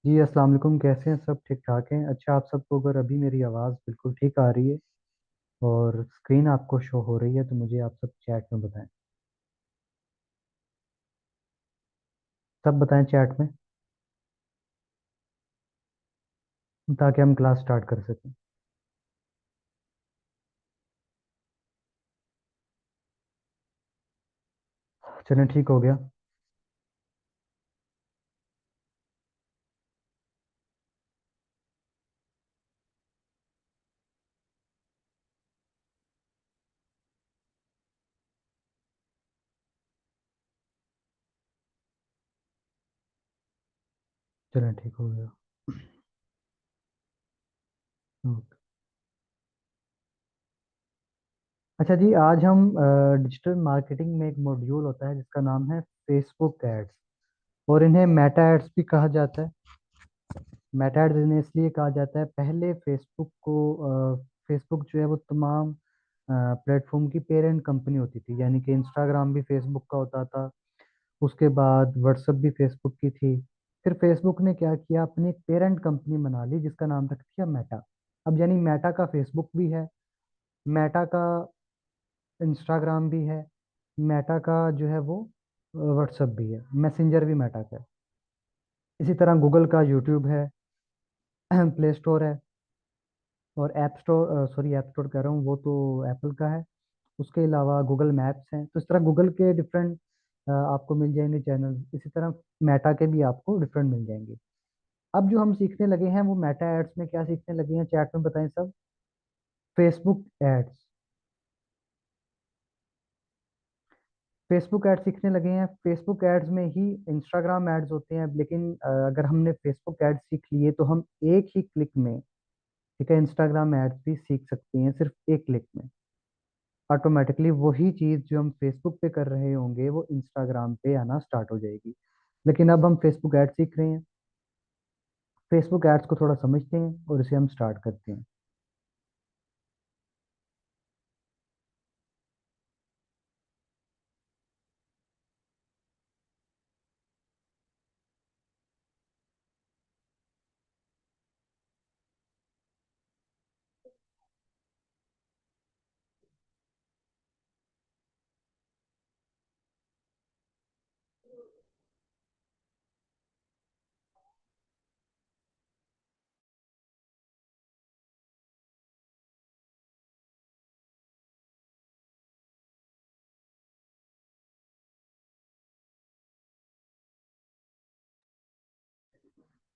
जी अस्सलाम वालेकुम। कैसे हैं? सब ठीक ठाक हैं? अच्छा, आप सबको अगर अभी मेरी आवाज़ बिल्कुल ठीक आ रही है और स्क्रीन आपको शो हो रही है तो मुझे आप सब चैट में बताएं। सब बताएं चैट में, ताकि हम क्लास स्टार्ट कर सकें। चलें, ठीक हो गया। चलें, ठीक हो गया। ओके। अच्छा जी, आज हम डिजिटल मार्केटिंग में एक मॉड्यूल होता है जिसका नाम है फेसबुक एड्स, और इन्हें मेटा एड्स भी कहा जाता है। मेटा एड्स इन्हें इसलिए कहा जाता है, पहले फेसबुक जो है वो तमाम प्लेटफॉर्म की पेरेंट कंपनी होती थी, यानी कि इंस्टाग्राम भी फेसबुक का होता था। उसके बाद व्हाट्सएप भी फेसबुक की थी। फिर फेसबुक ने क्या किया, अपनी एक पेरेंट कंपनी बना ली जिसका नाम रख दिया मेटा। अब यानी मेटा का फेसबुक भी है, मेटा का इंस्टाग्राम भी है, मेटा का जो है वो व्हाट्सएप भी है, मैसेंजर भी मेटा का है। इसी तरह गूगल का यूट्यूब है, प्ले स्टोर है, और ऐप स्टोर कह रहा हूँ, वो तो एप्पल का है। उसके अलावा गूगल मैप्स हैं। तो इस तरह गूगल के डिफरेंट आपको मिल जाएंगे चैनल। इसी तरह मेटा के भी आपको डिफरेंट मिल जाएंगे। अब जो हम सीखने लगे हैं वो मेटा एड्स में क्या सीखने लगे हैं, चैट में बताएं सब। Facebook ads. फेसबुक एड्स सीखने लगे हैं। फेसबुक एड्स में ही इंस्टाग्राम एड्स होते हैं, लेकिन अगर हमने फेसबुक एड्स सीख लिए तो हम एक ही क्लिक में, ठीक है, इंस्टाग्राम एड्स भी सीख सकते हैं, सिर्फ एक क्लिक में। ऑटोमेटिकली वही चीज़ जो हम फेसबुक पे कर रहे होंगे वो इंस्टाग्राम पे आना स्टार्ट हो जाएगी। लेकिन अब हम फेसबुक एड्स सीख रहे हैं, फेसबुक एड्स को थोड़ा समझते हैं और इसे हम स्टार्ट करते हैं।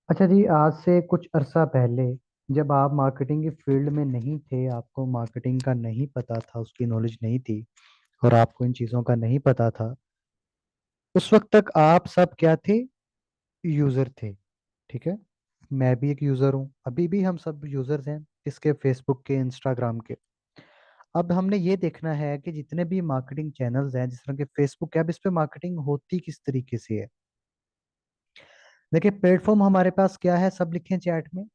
अच्छा जी, आज से कुछ अरसा पहले, जब आप मार्केटिंग की फील्ड में नहीं थे, आपको मार्केटिंग का नहीं पता था, उसकी नॉलेज नहीं थी, और आपको इन चीज़ों का नहीं पता था, उस वक्त तक आप सब क्या थे? यूज़र थे। ठीक है, मैं भी एक यूज़र हूँ, अभी भी हम सब यूज़र्स हैं, इसके फेसबुक के, इंस्टाग्राम के। अब हमने ये देखना है कि जितने भी मार्केटिंग चैनल्स हैं, जिस तरह के फेसबुक है, अब इस पे मार्केटिंग होती किस तरीके से है। देखिए, प्लेटफॉर्म हमारे पास क्या है, सब लिखे चैट में।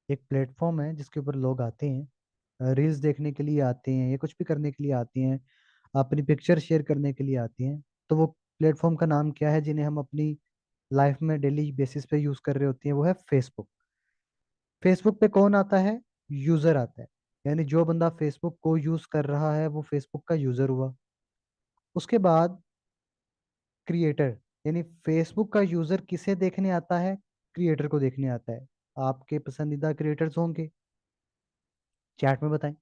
एक प्लेटफॉर्म है जिसके ऊपर लोग आते हैं, रील्स देखने के लिए आते हैं, या कुछ भी करने के लिए आते हैं, अपनी पिक्चर शेयर करने के लिए आते हैं। तो वो प्लेटफॉर्म का नाम क्या है, जिन्हें हम अपनी लाइफ में डेली बेसिस पे यूज कर रहे होते हैं, वो है फेसबुक। फेसबुक पे कौन आता है? यूजर आता है। यानी जो बंदा फेसबुक को यूज कर रहा है वो फेसबुक का यूजर हुआ। उसके बाद क्रिएटर, यानी फेसबुक का यूजर किसे देखने आता है? क्रिएटर को देखने आता है। आपके पसंदीदा क्रिएटर्स होंगे, चैट में बताएं।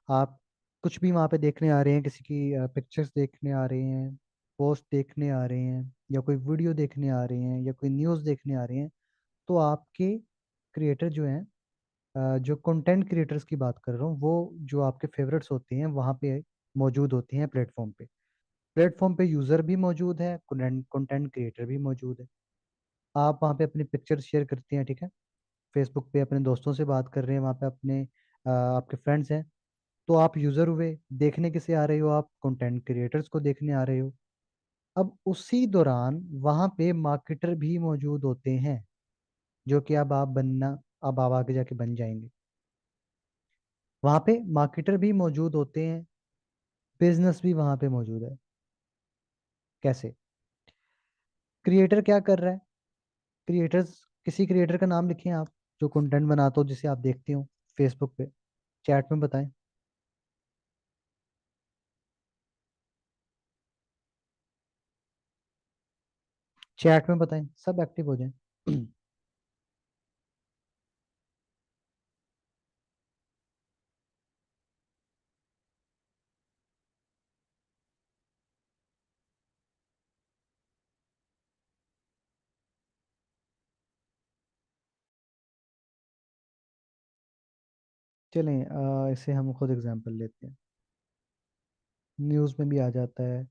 आप कुछ भी वहाँ पे देखने आ रहे हैं, किसी की पिक्चर्स देखने आ रहे हैं, पोस्ट देखने आ रहे हैं, या कोई वीडियो देखने आ रहे हैं, या कोई न्यूज़ देखने आ रहे हैं, तो आपके क्रिएटर जो हैं, जो कंटेंट क्रिएटर्स की बात कर रहा हूँ, वो जो आपके फेवरेट्स होते हैं वहाँ पे मौजूद होते हैं प्लेटफॉर्म पे। प्लेटफॉर्म पे यूज़र भी मौजूद है, कंटेंट क्रिएटर भी मौजूद है। आप वहाँ पे अपनी पिक्चर शेयर करते हैं, ठीक है, फेसबुक पे अपने दोस्तों से बात कर रहे हैं, वहाँ पे अपने आपके फ्रेंड्स हैं, तो आप यूजर हुए। देखने किसे आ रहे हो? आप कंटेंट क्रिएटर्स को देखने आ रहे हो। अब उसी दौरान वहां पे मार्केटर भी मौजूद होते हैं, जो कि अब आप आगे जाके बन जाएंगे। वहां पे मार्केटर भी मौजूद होते हैं, बिजनेस भी वहां पे मौजूद है। कैसे? क्रिएटर क्या कर रहा है? क्रिएटर्स, किसी क्रिएटर का नाम लिखें आप, जो कंटेंट बनाता हो जिसे आप देखते हो फेसबुक पे, चैट में बताएं। चैट में बताएं, सब एक्टिव हो जाएं। चलें, इसे हम खुद एग्जांपल लेते हैं। न्यूज़ में भी आ जाता है,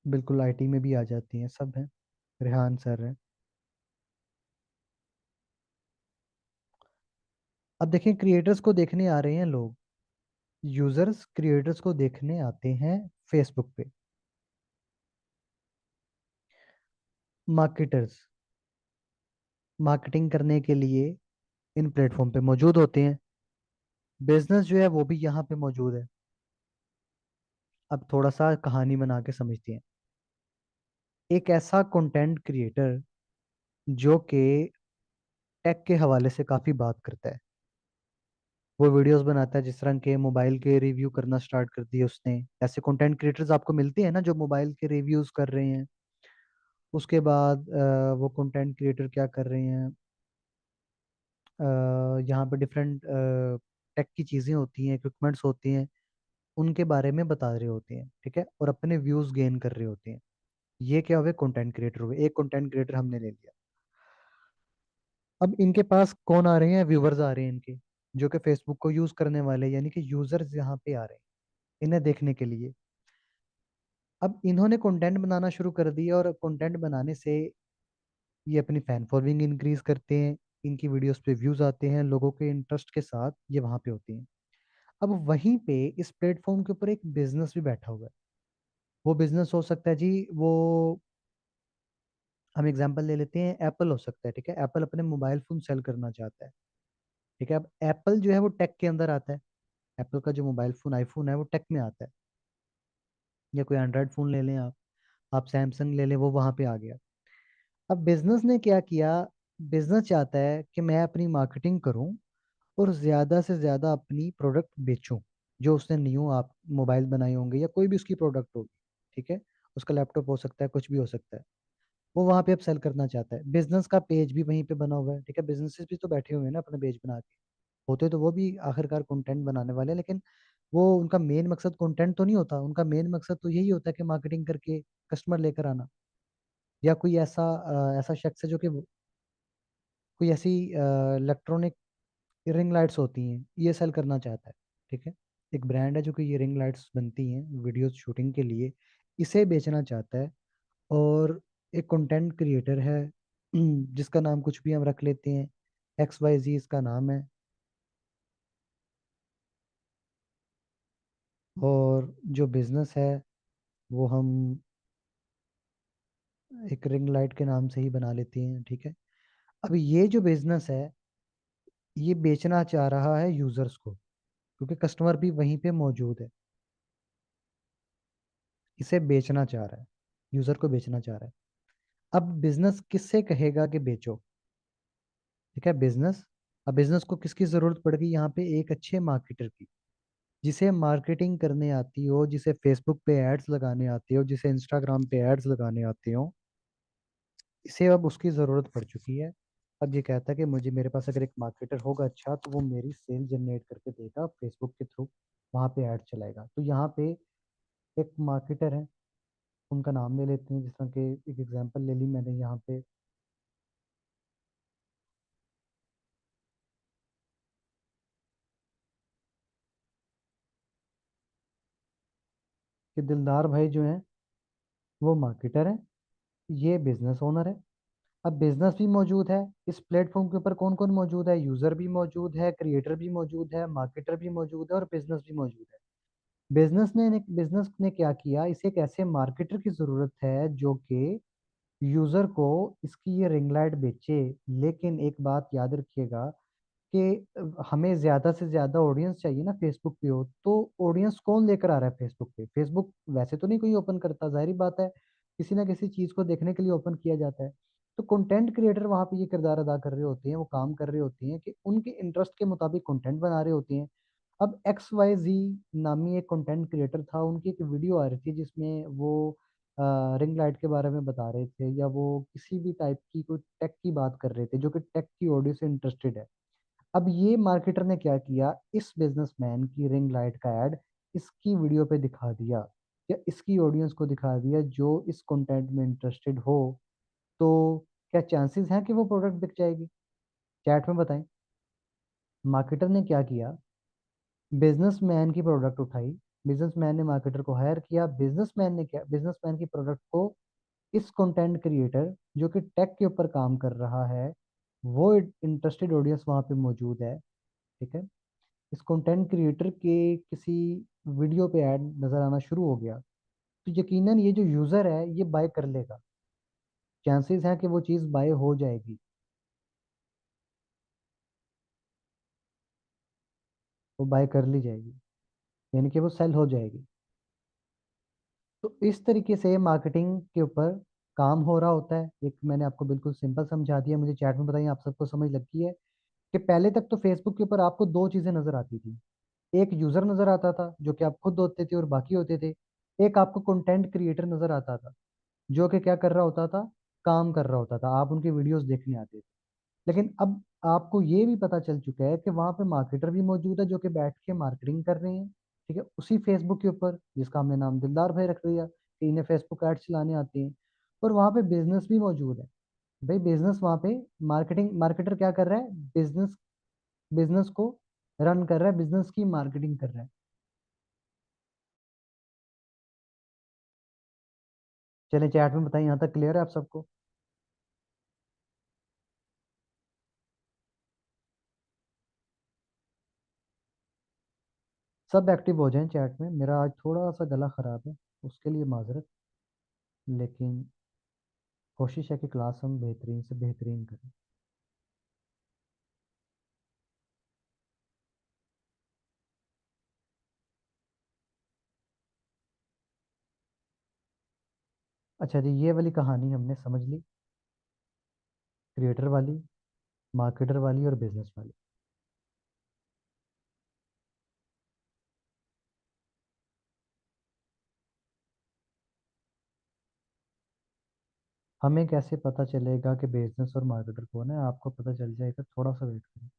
बिल्कुल आईटी में भी आ जाती हैं, सब हैं। रेहान सर है। अब देखें, क्रिएटर्स को देखने आ रहे हैं लोग, यूजर्स क्रिएटर्स को देखने आते हैं फेसबुक पे। मार्केटर्स मार्केटिंग करने के लिए इन प्लेटफॉर्म पे मौजूद होते हैं। बिजनेस जो है वो भी यहाँ पे मौजूद है। अब थोड़ा सा कहानी बना के समझते हैं। एक ऐसा कंटेंट क्रिएटर जो कि टेक के हवाले से काफ़ी बात करता है, वो वीडियोस बनाता है, जिस तरह के मोबाइल के रिव्यू करना स्टार्ट कर दिए उसने। ऐसे कंटेंट क्रिएटर्स आपको मिलते हैं ना, जो मोबाइल के रिव्यूज कर रहे हैं। उसके बाद वो कंटेंट क्रिएटर क्या कर रहे हैं, यहाँ पे डिफरेंट टेक की चीज़ें होती हैं, इक्विपमेंट्स होती हैं, उनके बारे में बता रहे होते हैं, ठीक है, और अपने व्यूज गेन कर रहे होते हैं। ये क्या हुए, कंटेंट क्रिएटर हुए। एक कंटेंट क्रिएटर हमने ले लिया। अब इनके पास कौन आ रहे हैं, व्यूवर्स आ रहे हैं इनके, जो कि फेसबुक को यूज करने वाले, यानी कि यूजर्स यहाँ पे आ रहे हैं इन्हें देखने के लिए। अब इन्होंने कंटेंट बनाना शुरू कर दिया, और कंटेंट बनाने से ये अपनी फैन फॉलोइंग इंक्रीज करते हैं। इनकी वीडियोस पे व्यूज आते हैं, लोगों के इंटरेस्ट के साथ ये वहां पे होती हैं। अब वहीं पे इस प्लेटफॉर्म के ऊपर एक बिजनेस भी बैठा हुआ है। वो बिजनेस हो सकता है जी, वो हम एग्जांपल ले लेते हैं, एप्पल हो सकता है, ठीक है। एप्पल अपने मोबाइल फोन सेल करना चाहता है, ठीक है। अब एप्पल जो है वो टेक के अंदर आता है। एप्पल का जो मोबाइल फोन आईफोन है वो टेक में आता है। या कोई एंड्रॉयड फोन ले लें आप सैमसंग ले लें, वो वहां पे आ गया। अब बिजनेस ने क्या किया, बिजनेस चाहता है कि मैं अपनी मार्केटिंग करूं और ज़्यादा से ज़्यादा अपनी प्रोडक्ट बेचूं, जो उसने न्यू आप मोबाइल बनाए होंगे या कोई भी उसकी प्रोडक्ट होगी, ठीक है। उसका लैपटॉप हो सकता है, कुछ भी हो सकता है। वो वहाँ पे अब सेल करना चाहता है। बिजनेस का पेज भी वहीं पे बना हुआ है, ठीक है। बिजनेसेस भी तो बैठे हुए हैं ना अपना पेज बना के। होते तो वो भी आखिरकार कंटेंट बनाने वाले हैं, लेकिन वो उनका मेन मकसद कंटेंट तो नहीं होता। उनका मेन मकसद तो यही होता है कि मार्केटिंग करके कस्टमर लेकर आना। या कोई ऐसा ऐसा शख्स है जो कि कोई ऐसी इलेक्ट्रॉनिक रिंग लाइट्स होती हैं, ये सेल करना चाहता है, ठीक है। एक ब्रांड है जो कि ये रिंग लाइट्स बनती हैं वीडियो शूटिंग के लिए, इसे बेचना चाहता है। और एक कंटेंट क्रिएटर है, जिसका नाम कुछ भी हम रख लेते हैं, XYZ इसका नाम है। और जो बिजनेस है वो हम एक रिंग लाइट के नाम से ही बना लेते हैं, ठीक है। अब ये जो बिजनेस है, ये बेचना चाह रहा है यूजर्स को, क्योंकि कस्टमर भी वहीं पे मौजूद है। इसे बेचना चाह रहा है, यूजर को बेचना चाह रहा है। अब बिजनेस किससे कहेगा कि बेचो, ठीक है, बिजनेस। अब बिजनेस को किसकी जरूरत पड़ गई यहाँ पे, एक अच्छे मार्केटर की, जिसे मार्केटिंग करने आती हो, जिसे फेसबुक पे एड्स लगाने आते हो, जिसे इंस्टाग्राम पे एड्स लगाने आते हो। इसे अब उसकी ज़रूरत पड़ चुकी है। अब ये कहता है कि मुझे, मेरे पास अगर एक मार्केटर होगा अच्छा, तो वो मेरी सेल जनरेट करके देगा फेसबुक के थ्रू, वहाँ पे ऐड चलाएगा। तो यहाँ पे एक मार्केटर है, उनका नाम ले लेते हैं। जिस तरह के एक एग्जांपल ले ली मैंने यहाँ पे, कि दिलदार भाई जो है वो मार्केटर है, ये बिजनेस ओनर है। अब बिजनेस भी मौजूद है इस प्लेटफॉर्म के ऊपर। कौन कौन मौजूद है, यूजर भी मौजूद है, क्रिएटर भी मौजूद है, मार्केटर भी मौजूद है, और बिजनेस भी मौजूद है। बिजनेस ने क्या किया, इसे एक ऐसे मार्केटर की जरूरत है जो कि यूजर को इसकी ये रिंग लाइट बेचे। लेकिन एक बात याद रखिएगा कि हमें ज्यादा से ज्यादा ऑडियंस चाहिए ना फेसबुक पे। हो तो ऑडियंस कौन लेकर आ रहा है फेसबुक पे, फेसबुक वैसे तो नहीं कोई ओपन करता, जाहिर बात है। किसी ना किसी चीज को देखने के लिए ओपन किया जाता है। तो कंटेंट क्रिएटर वहां पे ये किरदार अदा कर रहे होते हैं, वो काम कर रहे होते हैं कि उनके इंटरेस्ट के मुताबिक कंटेंट बना रहे होते हैं। अब XYZ नामी एक कंटेंट क्रिएटर था, उनकी एक वीडियो आ रही थी जिसमें वो रिंग लाइट के बारे में बता रहे थे, या वो किसी भी टाइप की कोई टेक की बात कर रहे थे जो कि टेक की ऑडियो से इंटरेस्टेड है। अब ये मार्केटर ने क्या किया, इस बिजनेसमैन की रिंग लाइट का ऐड इसकी वीडियो पे दिखा दिया, या इसकी ऑडियंस को दिखा दिया जो इस कंटेंट में इंटरेस्टेड हो। तो क्या चांसेस हैं कि वो प्रोडक्ट बिक जाएगी? चैट में बताएं। मार्केटर ने क्या किया, बिजनेसमैन की प्रोडक्ट उठाई, बिजनेसमैन ने मार्केटर को हायर किया, बिजनेसमैन ने क्या, बिजनेसमैन की प्रोडक्ट को इस कंटेंट क्रिएटर जो कि टेक के ऊपर काम कर रहा है, वो इंटरेस्टेड ऑडियंस वहाँ पे मौजूद है, ठीक है, इस कंटेंट क्रिएटर के किसी वीडियो पे ऐड नजर आना शुरू हो गया, तो यकीनन ये जो यूजर है ये बाय कर लेगा। चांसेस हैं कि वो चीज़ बाय हो जाएगी, वो बाय कर ली जाएगी, यानी कि वो सेल हो जाएगी। तो इस तरीके से मार्केटिंग के ऊपर काम हो रहा होता है। एक मैंने आपको बिल्कुल सिंपल समझा दिया, मुझे चैट में बताइए आप सबको समझ लगी है कि पहले तक तो फेसबुक के ऊपर आपको दो चीजें नजर आती थी। एक यूजर नजर आता था जो कि आप खुद होते थे और बाकी होते थे। एक आपको कंटेंट क्रिएटर नजर आता था जो कि क्या कर रहा होता था, काम कर रहा होता था, आप उनकी वीडियोस देखने आते थे। लेकिन अब आपको ये भी पता चल चुका है कि वहां पे मार्केटर भी मौजूद है जो कि बैठ के मार्केटिंग कर रहे हैं, ठीक है, उसी फेसबुक के ऊपर जिसका हमने नाम दिलदार भाई रख दिया कि इन्हें फेसबुक एड्स चलाने आते हैं। और वहां पे बिजनेस भी मौजूद है। भाई बिजनेस वहां पे मार्केटिंग, मार्केटर क्या कर रहा है, बिजनेस, बिजनेस को रन कर रहा है, बिजनेस की मार्केटिंग कर रहा है। चलिए चैट में बताइए, यहाँ तक क्लियर है आप सबको? सब एक्टिव हो जाएं चैट में, मेरा आज थोड़ा सा गला खराब है, उसके लिए माजरत। लेकिन कोशिश है कि क्लास हम बेहतरीन से बेहतरीन करें। अच्छा जी, ये वाली कहानी हमने समझ ली, क्रिएटर वाली, मार्केटर वाली और बिजनेस वाली। हमें कैसे पता चलेगा कि बिजनेस और मार्केटर कौन है? आपको पता चल जाएगा, थोड़ा सा वेट करें।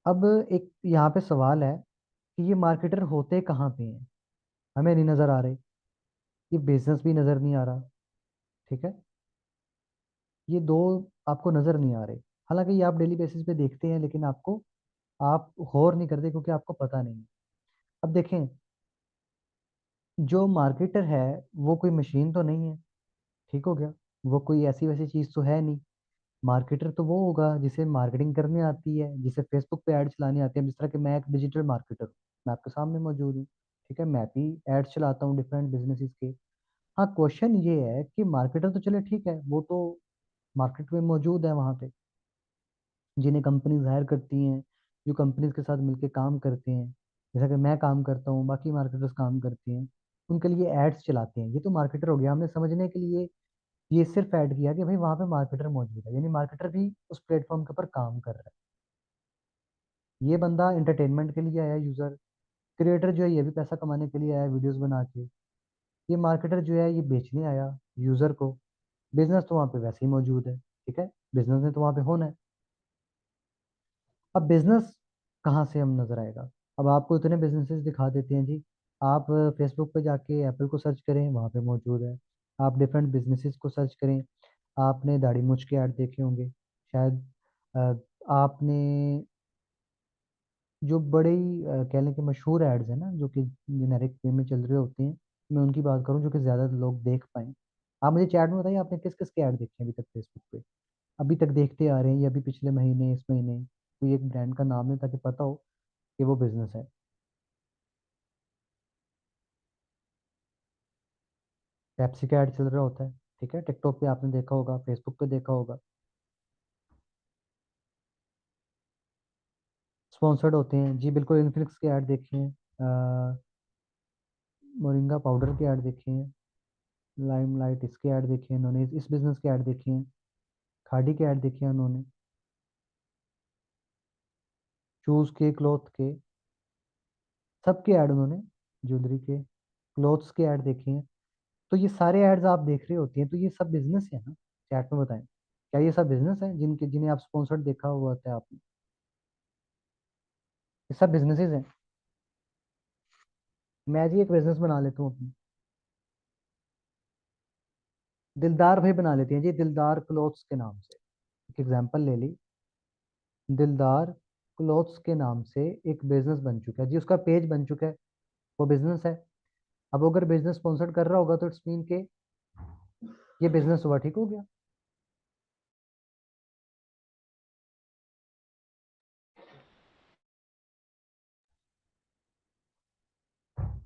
अब एक यहाँ पे सवाल है कि ये मार्केटर होते कहाँ पे हैं? हमें नहीं नज़र आ रहे, ये बिजनेस भी नज़र नहीं आ रहा, ठीक है, ये दो आपको नज़र नहीं आ रहे। हालांकि ये आप डेली बेसिस पे देखते हैं, लेकिन आपको, आप गौर नहीं करते क्योंकि आपको पता नहीं है। अब देखें, जो मार्केटर है वो कोई मशीन तो नहीं है, ठीक हो गया, वो कोई ऐसी वैसी चीज़ तो है नहीं। मार्केटर तो वो होगा जिसे मार्केटिंग करनी आती है, जिसे फेसबुक पे ऐड चलानी आती है। जिस तरह कि मैं एक डिजिटल मार्केटर हूँ, मैं आपके सामने मौजूद हूँ, ठीक है, मैं भी एड्स चलाता हूँ डिफरेंट बिजनेसेस के। हाँ, क्वेश्चन ये है कि मार्केटर तो चले ठीक है, वो तो मार्केट में मौजूद है वहाँ पे, जिन्हें कंपनीज हायर करती हैं, जो कंपनीज के साथ मिलकर काम करते हैं, जैसा कि मैं काम करता हूँ, बाकी मार्केटर्स काम करते हैं, उनके लिए एड्स चलाते हैं। ये तो मार्केटर हो गया। हमने समझने के लिए ये सिर्फ ऐड किया कि भाई वहाँ पे मार्केटर मौजूद है, यानी मार्केटर भी उस प्लेटफॉर्म के ऊपर काम कर रहा है। ये बंदा एंटरटेनमेंट के लिए आया, यूजर, क्रिएटर जो है ये भी पैसा कमाने के लिए आया वीडियोस बना के, ये मार्केटर जो है ये बेचने आया यूजर को। बिजनेस तो वहाँ पे वैसे ही मौजूद है, ठीक है, बिजनेस ने तो वहाँ पे होना है। अब बिजनेस कहाँ से हम नजर आएगा? अब आपको इतने बिजनेसेस दिखा देते हैं जी। आप फेसबुक पे जाके एप्पल को सर्च करें, वहाँ पे मौजूद है। आप डिफरेंट बिजनेसेस को सर्च करें, आपने दाढ़ी मूंछ के ऐड देखे होंगे शायद। अ, आपने जो बड़े ही कह लें कि मशहूर एड्स हैं ना, जो कि जेनेरिक वे में चल रहे होते हैं, मैं उनकी बात करूं जो कि ज़्यादा लोग देख पाएँ। आप मुझे चैट में बताइए, आपने किस किस के ऐड देखे हैं अभी तक फेसबुक पे? अभी तक देखते आ रहे हैं, या अभी पिछले महीने, इस महीने? कोई एक ब्रांड का नाम है ताकि पता हो कि वो बिजनेस है। पेप्सी का ऐड चल रहा होता है, ठीक है, टिकटॉक पे आपने देखा होगा, फेसबुक पे देखा होगा। स्पॉन्सर्ड होते हैं जी, बिल्कुल, इन्फिनिक्स के ऐड देखे हैं। मोरिंगा पाउडर के ऐड देखे हैं, लाइमलाइट इसके ऐड देखे हैं उन्होंने, इस बिजनेस के ऐड देखे हैं, खाड़ी के ऐड देखे हैं उन्होंने, शूज के, क्लॉथ के, सबके ऐड उन्होंने, ज्वेलरी के, क्लॉथ्स के ऐड देखे हैं। तो ये सारे एड्स आप देख रहे होते हैं, तो ये सब बिजनेस है ना? चैट में बताएं, क्या ये सब बिजनेस है जिनके जिन्हें आप स्पॉन्सर्ड देखा हुआ था आपने? ये सब बिजनेसेस हैं। मैं जी एक बिजनेस बना लेता हूँ अपनी, दिलदार भाई बना लेते हैं जी, दिलदार क्लॉथ्स के नाम से। एक एग्जांपल ले ली, दिलदार क्लॉथ्स के नाम से एक बिजनेस बन चुका है जी, उसका पेज बन चुका है, वो बिजनेस है। अब अगर बिजनेस स्पॉन्सर्ड कर रहा होगा तो इट्स मीन के ये बिजनेस हुआ, ठीक हो गया।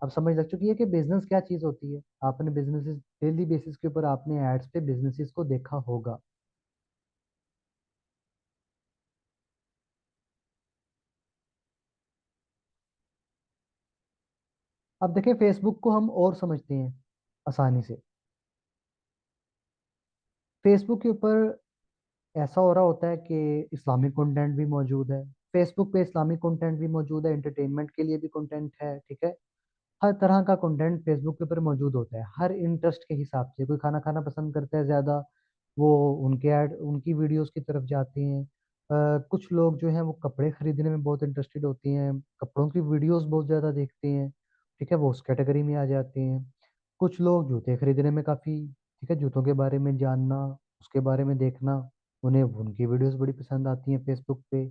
अब समझ लग चुकी है कि बिजनेस क्या चीज होती है। आपने बिजनेसेस डेली बेसिस के ऊपर आपने एड्स पे बिजनेसेस को देखा होगा। अब देखें, फेसबुक को हम और समझते हैं आसानी से। फेसबुक के ऊपर ऐसा हो रहा होता है कि इस्लामिक कंटेंट भी मौजूद है, फेसबुक पे इस्लामिक कंटेंट भी मौजूद है, एंटरटेनमेंट के लिए भी कंटेंट है, ठीक है। हर तरह का कंटेंट फेसबुक के ऊपर मौजूद होता है, हर इंटरेस्ट के हिसाब से। कोई खाना खाना पसंद करता है ज़्यादा, वो उनके ऐड उनकी वीडियोस की तरफ जाते हैं। कुछ लोग जो हैं वो कपड़े खरीदने में बहुत इंटरेस्टेड होते हैं, कपड़ों की वीडियोस बहुत ज़्यादा देखते हैं, ठीक है, वो उस कैटेगरी में आ जाते हैं। कुछ लोग जूते खरीदने में काफ़ी, ठीक है, जूतों के बारे में जानना, उसके बारे में देखना, उन्हें उनकी वीडियोस बड़ी पसंद आती हैं फेसबुक पे।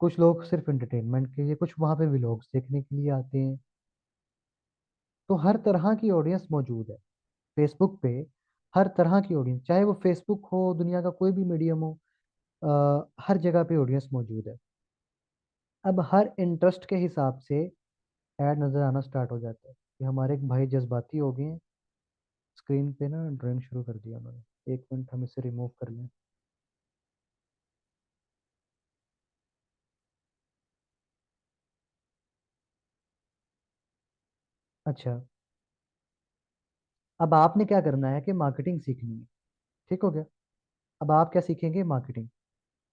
कुछ लोग सिर्फ एंटरटेनमेंट के लिए, कुछ वहाँ पे व्लॉग्स देखने के लिए आते हैं। तो हर तरह की ऑडियंस मौजूद है फेसबुक पे, हर तरह की ऑडियंस, चाहे वो फेसबुक हो, दुनिया का कोई भी मीडियम हो, हर जगह पे ऑडियंस मौजूद है। अब हर इंटरेस्ट के हिसाब से ऐड नजर आना स्टार्ट हो जाता है। कि हमारे एक भाई जज्बाती हो गए हैं, स्क्रीन पे ना ड्राइंग शुरू कर दिया उन्होंने, एक मिनट हम इसे रिमूव कर लें। अच्छा, अब आपने क्या करना है कि मार्केटिंग सीखनी है, ठीक हो गया। अब आप क्या सीखेंगे? मार्केटिंग।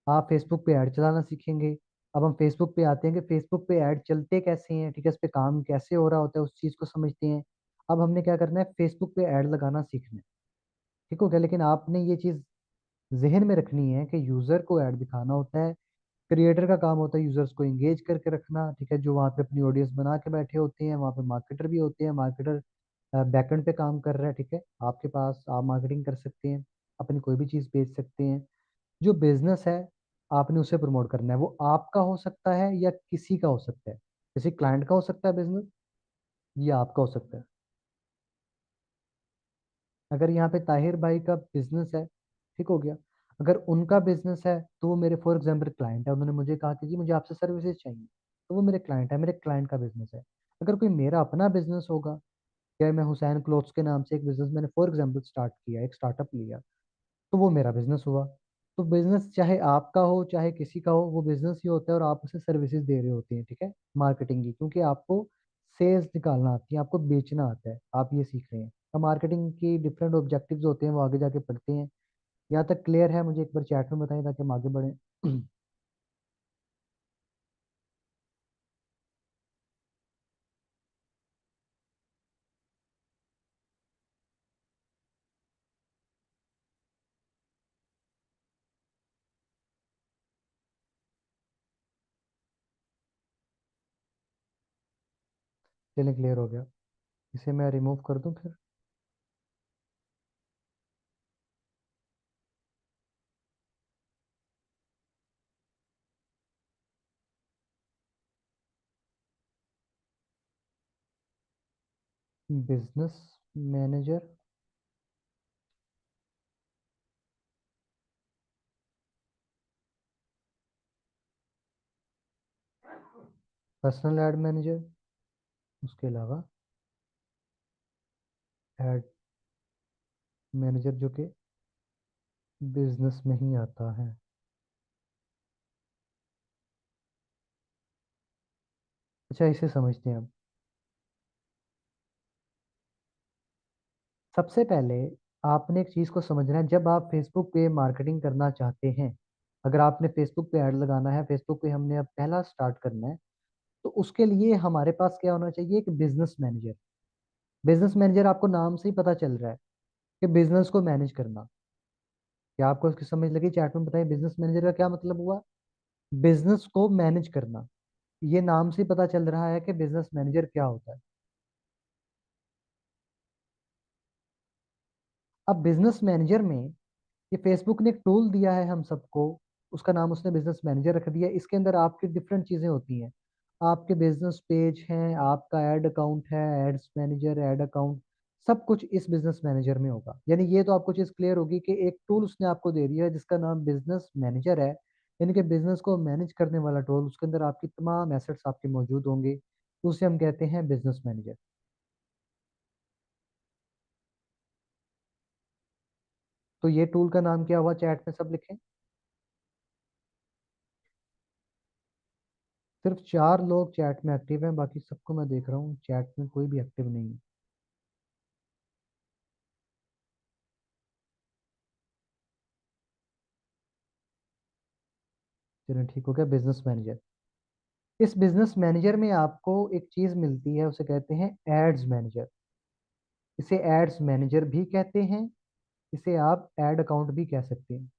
आप फेसबुक पे ऐड चलाना सीखेंगे। अब हम फेसबुक पे आते हैं कि फेसबुक पे ऐड चलते कैसे हैं, ठीक है, इस पे काम कैसे हो रहा होता है, उस चीज़ को समझते हैं। अब हमने क्या करना है? फेसबुक पे ऐड लगाना सीखना है, ठीक हो गया। लेकिन आपने ये चीज़ जहन में रखनी है कि यूज़र को ऐड दिखाना होता है, क्रिएटर का काम होता है यूज़र्स को एंगेज करके रखना, ठीक है, जो वहाँ पे अपनी ऑडियंस बना के बैठे होते हैं, वहाँ पे मार्केटर भी होते हैं, मार्केटर बैकएंड पे काम कर रहा है, ठीक है। आपके पास आप मार्केटिंग कर सकते हैं, अपनी कोई भी चीज़ बेच सकते हैं। जो बिजनेस है आपने उसे प्रमोट करना है, वो आपका हो सकता है या किसी का हो सकता है, किसी क्लाइंट का हो सकता है बिजनेस, या आपका हो सकता है। अगर यहाँ पे ताहिर भाई का बिजनेस है, ठीक हो गया, अगर उनका बिजनेस है तो वो मेरे फॉर एग्जाम्पल क्लाइंट है, उन्होंने मुझे कहा कि जी मुझे आपसे सर्विसेज चाहिए, तो वो मेरे क्लाइंट है, मेरे क्लाइंट का बिजनेस है। अगर कोई मेरा अपना बिजनेस होगा, या मैं हुसैन क्लोथ्स के नाम से एक बिजनेस मैंने फॉर एग्जाम्पल स्टार्ट किया, एक स्टार्टअप लिया, तो वो मेरा बिजनेस हुआ। तो बिजनेस चाहे आपका हो चाहे किसी का हो, वो बिजनेस ही होता है, और आप उसे सर्विसेज दे रहे होते हैं, ठीक है, मार्केटिंग की, क्योंकि आपको सेल्स निकालना आती है, आपको बेचना आता है, आप ये सीख रहे हैं। अब मार्केटिंग की डिफरेंट ऑब्जेक्टिव्स होते हैं, वो आगे जाके पढ़ते हैं। यहाँ तक क्लियर है? मुझे एक बार चैट में बताएं ताकि हम आगे बढ़ें। चलिए, क्लियर हो गया। इसे मैं रिमूव कर दूं फिर? Business manager, personal add manager, उसके अलावा एड मैनेजर जो कि बिजनेस में ही आता है। अच्छा, इसे समझते हैं अब। सबसे पहले आपने एक चीज़ को समझना है, जब आप फेसबुक पे मार्केटिंग करना चाहते हैं, अगर आपने फेसबुक पे ऐड लगाना है, फेसबुक पे हमने अब पहला स्टार्ट करना है, तो उसके लिए हमारे पास क्या होना चाहिए? एक बिजनेस मैनेजर। बिजनेस मैनेजर आपको नाम से ही पता चल रहा है कि बिजनेस को मैनेज करना। क्या आपको इसकी समझ लगी? चैट में बताइए, बिजनेस मैनेजर का क्या मतलब हुआ? बिजनेस को मैनेज करना। ये नाम से ही पता चल रहा है कि बिजनेस मैनेजर क्या होता है। अब बिजनेस मैनेजर में ये फेसबुक ने एक टूल दिया है हम सबको, उसका नाम उसने बिजनेस मैनेजर रख दिया। इसके अंदर आपकी डिफरेंट चीजें होती हैं। आपके बिजनेस पेज हैं, आपका एड अकाउंट है, एड्स मैनेजर, एड अकाउंट, सब कुछ इस बिजनेस मैनेजर में होगा। यानी ये तो आपको चीज क्लियर होगी कि एक टूल उसने आपको दे दिया है जिसका नाम बिजनेस मैनेजर है। यानी कि बिजनेस को मैनेज करने वाला टूल, उसके अंदर आपकी तमाम एसेट्स आपके मौजूद होंगे, उसे हम कहते हैं बिजनेस मैनेजर। तो ये टूल का नाम क्या हुआ? चैट में सब लिखें। सिर्फ 4 लोग चैट में एक्टिव हैं, बाकी सबको मैं देख रहा हूँ चैट में कोई भी एक्टिव नहीं है। चलिए ठीक हो गया। बिजनेस मैनेजर, इस बिजनेस मैनेजर में आपको एक चीज मिलती है, उसे कहते हैं एड्स मैनेजर। इसे एड्स मैनेजर भी कहते हैं, इसे आप एड अकाउंट भी कह सकते हैं।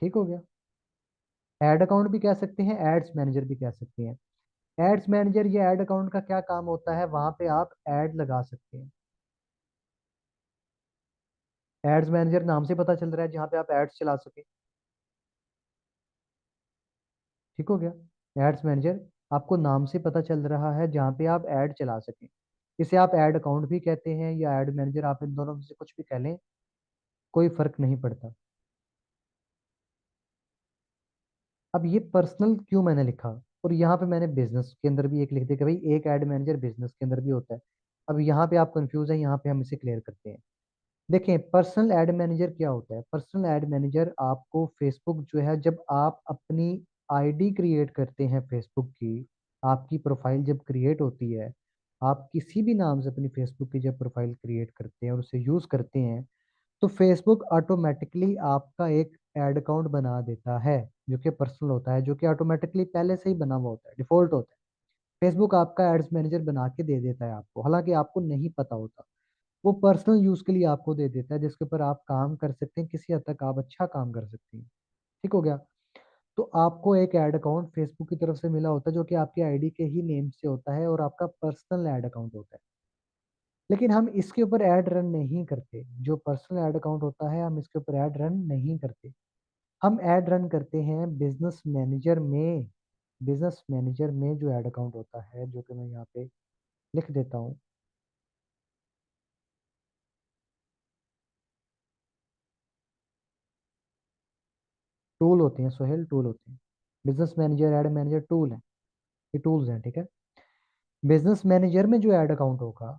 ठीक हो गया। एड अकाउंट भी कह सकते हैं, एड्स मैनेजर भी कह सकते हैं। एड्स मैनेजर या एड अकाउंट का क्या काम होता है? वहां पे आप एड लगा सकते हैं। एड्स मैनेजर नाम से पता चल रहा है, जहाँ पे आप एड्स चला सके। ठीक हो गया। एड्स मैनेजर आपको नाम से पता चल रहा है, जहाँ पे आप ऐड चला सकें। इसे आप ऐड अकाउंट भी कहते हैं या ऐड मैनेजर, आप इन दोनों में से कुछ भी कह लें, कोई फर्क नहीं पड़ता। अब ये पर्सनल क्यों मैंने लिखा, और यहाँ पे मैंने बिजनेस के अंदर भी एक लिख दिया कि भाई एक ऐड मैनेजर बिजनेस के अंदर भी होता है। अब यहाँ पे आप कंफ्यूज है, यहाँ पे हम इसे क्लियर करते हैं। देखें, पर्सनल एड मैनेजर क्या होता है? पर्सनल एड मैनेजर आपको फेसबुक जो है, जब आप अपनी आईडी क्रिएट करते हैं फेसबुक की, आपकी प्रोफाइल जब क्रिएट होती है, आप किसी भी नाम से अपनी फेसबुक की जब प्रोफाइल क्रिएट करते हैं और उसे यूज करते हैं, तो फेसबुक ऑटोमेटिकली आपका एक एड अकाउंट बना देता है, जो कि पर्सनल होता है, जो कि ऑटोमेटिकली पहले से ही बना हुआ होता है, डिफॉल्ट होता है। फेसबुक आपका एड्स मैनेजर बना के दे देता है आपको, हालांकि आपको नहीं पता होता। वो पर्सनल यूज के लिए आपको दे देता है, जिसके ऊपर आप काम कर सकते हैं, किसी हद तक आप अच्छा काम कर सकते हैं। ठीक हो गया। तो आपको एक ऐड अकाउंट फेसबुक की तरफ से मिला होता है, जो कि आपकी आईडी के ही नेम से होता है और आपका पर्सनल ऐड अकाउंट होता है। लेकिन हम इसके ऊपर ऐड रन नहीं करते। जो पर्सनल ऐड अकाउंट होता है, हम इसके ऊपर ऐड रन नहीं करते। हम ऐड रन करते हैं बिजनेस मैनेजर में। बिजनेस मैनेजर में जो ऐड अकाउंट होता है, जो कि मैं यहाँ पे लिख देता हूँ। टूल होते हैं सोहेल, टूल होते हैं। Business manager, add manager tool है, ये टूल्स हैं। ठीक है। बिजनेस मैनेजर में जो ऐड अकाउंट होगा,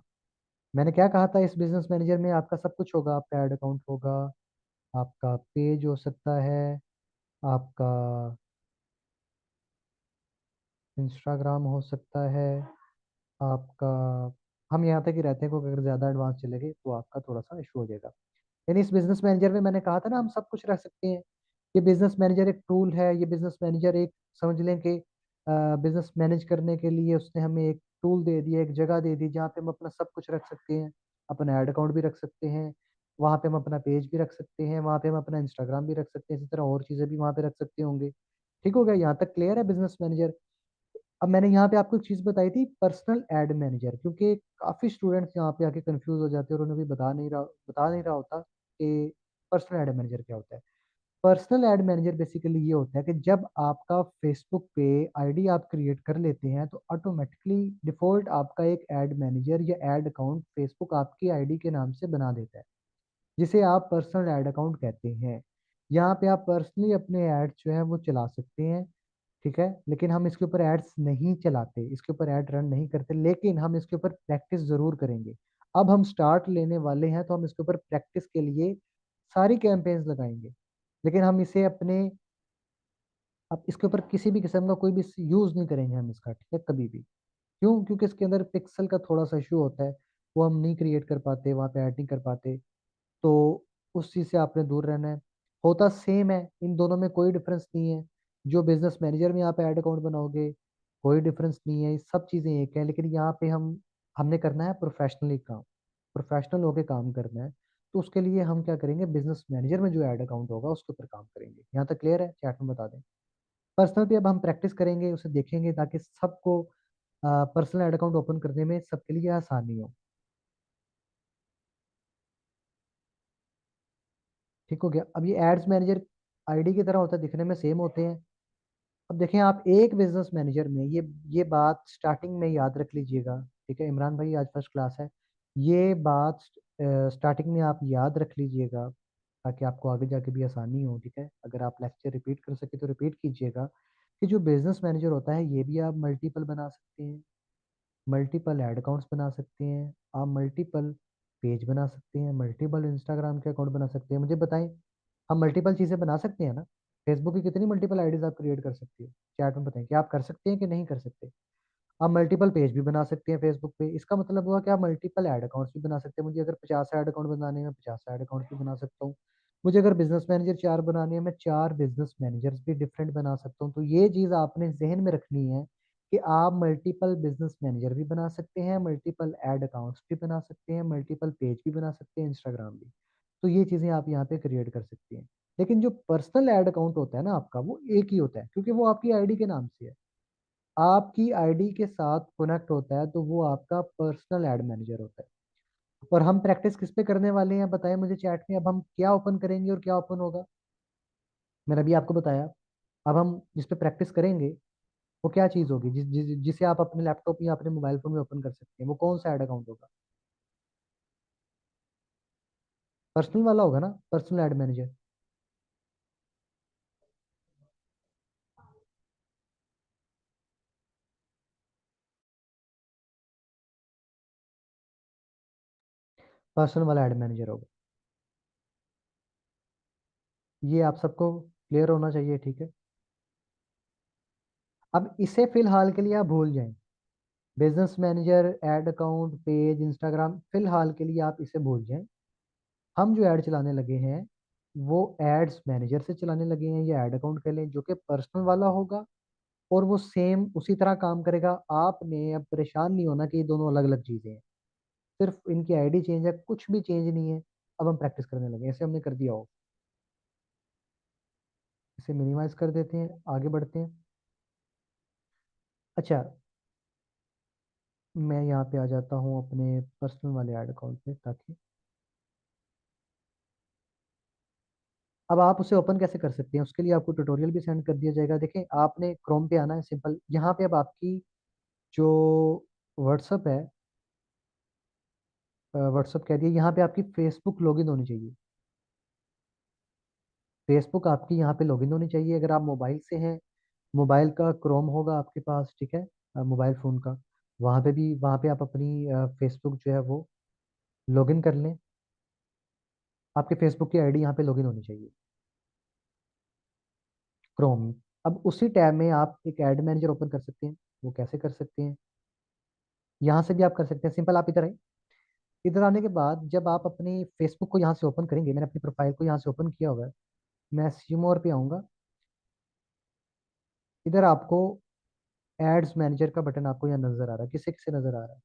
मैंने क्या कहा था? इस बिजनेस मैनेजर में आपका सब कुछ होगा। आपका ऐड अकाउंट होगा, आपका पेज हो सकता है, आपका इंस्टाग्राम हो सकता है, आपका, हम यहाँ तक ही रहते हैं, क्योंकि अगर ज़्यादा एडवांस चलेंगे तो आपका थोड़ा सा इशू हो जाएगा। यानी इस बिजनेस मैनेजर में मैंने कहा था ना, हम सब कुछ रख सकते हैं। ये बिजनेस मैनेजर एक टूल है, ये बिजनेस मैनेजर एक, समझ लें कि बिजनेस मैनेज करने के लिए उसने हमें एक टूल दे दिया, एक जगह दे दी, जहाँ पे हम अपना सब कुछ रख सकते हैं। अपना ऐड अकाउंट भी रख सकते हैं, वहाँ पे हम अपना पेज भी रख सकते हैं, वहाँ पे हम अपना इंस्टाग्राम भी रख सकते हैं, इसी तरह और चीज़ें भी वहाँ पे रख सकते होंगे। ठीक हो गया, यहाँ तक क्लियर है बिजनेस मैनेजर? अब मैंने यहाँ पे आपको एक चीज़ बताई थी, पर्सनल एड मैनेजर, क्योंकि काफ़ी स्टूडेंट्स यहाँ पे आके कंफ्यूज हो जाते हैं और उन्हें भी बता नहीं रहा होता कि पर्सनल एड मैनेजर क्या होता है। पर्सनल एड मैनेजर बेसिकली ये होता है कि जब आपका फेसबुक पे आईडी आप क्रिएट कर लेते हैं, तो ऑटोमेटिकली डिफॉल्ट आपका एक एड मैनेजर या एड अकाउंट फेसबुक आपकी आईडी के नाम से बना देता है, जिसे आप पर्सनल एड अकाउंट कहते हैं। यहाँ पे आप पर्सनली अपने एड जो है वो चला सकते हैं। ठीक है। लेकिन हम इसके ऊपर एड्स नहीं चलाते, इसके ऊपर ऐड रन नहीं करते, लेकिन हम इसके ऊपर प्रैक्टिस जरूर करेंगे। अब हम स्टार्ट लेने वाले हैं, तो हम इसके ऊपर प्रैक्टिस के लिए सारी कैंपेन्स लगाएंगे। लेकिन हम इसे अपने, अब इसके ऊपर किसी भी किस्म का कोई भी यूज नहीं करेंगे हम इसका, ठीक है, कभी भी। क्यों? क्योंकि इसके अंदर पिक्सल का थोड़ा सा इशू होता है, वो हम नहीं क्रिएट कर पाते, वहाँ पे ऐड नहीं कर पाते। तो उस चीज़ से आपने दूर रहना है। होता सेम है, इन दोनों में कोई डिफरेंस नहीं है। जो बिजनेस मैनेजर में आप ऐड अकाउंट बनाओगे, कोई डिफरेंस नहीं है, सब चीज़ें एक है। लेकिन यहाँ पे हमने करना है प्रोफेशनली काम, प्रोफेशनल होके काम करना है। तो उसके लिए हम क्या करेंगे, बिजनेस मैनेजर में जो ऐड अकाउंट होगा उसके ऊपर काम करेंगे। यहाँ तक क्लियर है? चैट में बता दें। पर्सनल पे अब हम प्रैक्टिस करेंगे, उसे देखेंगे, ताकि सबको पर्सनल ऐड अकाउंट ओपन करने में सबके लिए आसानी हो। ठीक हो गया? अब ये एड्स मैनेजर आईडी की तरह होता है, दिखने में सेम होते हैं। अब देखें, आप एक बिजनेस मैनेजर में ये बात स्टार्टिंग में याद रख लीजिएगा। ठीक है इमरान भाई, आज फर्स्ट क्लास है। ये बात स्टार्टिंग में आप याद रख लीजिएगा, ताकि आपको आगे जाके भी आसानी हो। ठीक है, अगर आप लेक्चर रिपीट कर सके तो रिपीट कीजिएगा, कि जो बिजनेस मैनेजर होता है ये भी आप मल्टीपल बना सकते हैं, मल्टीपल ऐड अकाउंट्स बना सकते हैं, आप मल्टीपल पेज बना सकते हैं, मल्टीपल इंस्टाग्राम के अकाउंट बना सकते हैं। मुझे बताएं, हम मल्टीपल चीज़ें बना सकते हैं ना? फेसबुक की कितनी मल्टीपल आईडीज आप क्रिएट कर सकते हो? चैट में बताएं कि आप कर सकते हैं कि नहीं कर सकते। आप मल्टीपल पेज भी बना सकते हैं फेसबुक पे, इसका मतलब हुआ कि आप मल्टीपल ऐड अकाउंट्स भी बना सकते हैं। मुझे अगर 50 ऐड अकाउंट बनाने हैं, मैं 50 ऐड अकाउंट्स भी बना सकता हूँ। मुझे अगर बिजनेस मैनेजर 4 बनाने हैं, मैं 4 बिजनेस मैनेजर्स भी डिफरेंट बना सकता हूँ। तो ये चीज़ आपने जहन में रखनी है, कि आप मल्टीपल बिजनेस मैनेजर भी बना सकते हैं, मल्टीपल ऐड अकाउंट्स भी बना सकते हैं, मल्टीपल पेज भी बना सकते हैं, इंस्टाग्राम भी। तो ये चीज़ें आप यहाँ पे क्रिएट कर सकते हैं। लेकिन जो पर्सनल ऐड अकाउंट होता है ना आपका, वो एक ही होता है, क्योंकि वो आपकी आईडी के नाम से है, आपकी आईडी के साथ कनेक्ट होता है, तो वो आपका पर्सनल ऐड मैनेजर होता है। और हम प्रैक्टिस किस पे करने वाले हैं बताएं मुझे चैट में। अब हम क्या ओपन करेंगे और क्या ओपन होगा, मैंने अभी आपको बताया। अब हम जिस पे प्रैक्टिस करेंगे, वो क्या चीज़ होगी जिसे आप अपने लैपटॉप या अपने मोबाइल फोन में ओपन कर सकते हैं? वो कौन सा ऐड अकाउंट होगा? पर्सनल वाला होगा ना, पर्सनल ऐड मैनेजर। पर्सनल वाला ऐड मैनेजर होगा। ये आप सबको क्लियर होना चाहिए। ठीक है, अब इसे फिलहाल के लिए आप भूल जाएं। Business manager, add account, page, Instagram, फिलहाल के लिए आप इसे भूल जाएं। हम जो ऐड चलाने लगे हैं, वो एड्स मैनेजर से चलाने लगे हैं, या ऐड अकाउंट के लिए, जो कि पर्सनल वाला होगा। और वो सेम उसी तरह काम करेगा। आपने अब परेशान नहीं होना कि ये दोनों अलग अलग चीज़ें हैं, सिर्फ इनकी आईडी चेंज है, कुछ भी चेंज नहीं है। अब हम प्रैक्टिस करने लगे, ऐसे हमने कर दिया हो। इसे मिनिमाइज कर देते हैं, आगे बढ़ते हैं। अच्छा, मैं यहाँ पे आ जाता हूँ अपने पर्सनल वाले ऐड अकाउंट पे, ताकि अब आप उसे ओपन कैसे कर सकते हैं, उसके लिए आपको ट्यूटोरियल भी सेंड कर दिया जाएगा। देखें, आपने क्रोम पे आना है, सिंपल। यहाँ पे अब आपकी जो व्हाट्सअप है, व्हाट्सअप कह दिए, यहाँ पे आपकी फेसबुक लॉगिन होनी चाहिए। फेसबुक आपकी यहाँ पे लॉगिन होनी चाहिए। अगर आप मोबाइल से हैं, मोबाइल का क्रोम होगा आपके पास। ठीक है, मोबाइल फ़ोन का, वहाँ पे भी, वहाँ पे आप अपनी फेसबुक जो है वो लॉगिन कर लें। आपके फेसबुक की आईडी यहाँ पे लॉगिन होनी चाहिए, क्रोम में। अब उसी टैब में आप एक ऐड मैनेजर ओपन कर सकते हैं। वो कैसे कर सकते हैं? यहाँ से भी आप कर सकते हैं, सिंपल। आप इधर आए, इधर आने के बाद जब आप अपनी फेसबुक को यहाँ से ओपन करेंगे, मैंने अपनी प्रोफाइल को यहाँ से ओपन किया हुआ है, मैं सी मोर पे आऊँगा। इधर आपको एड्स मैनेजर का बटन आपको यहाँ नजर आ रहा है, किसे किसे नजर आ रहा है?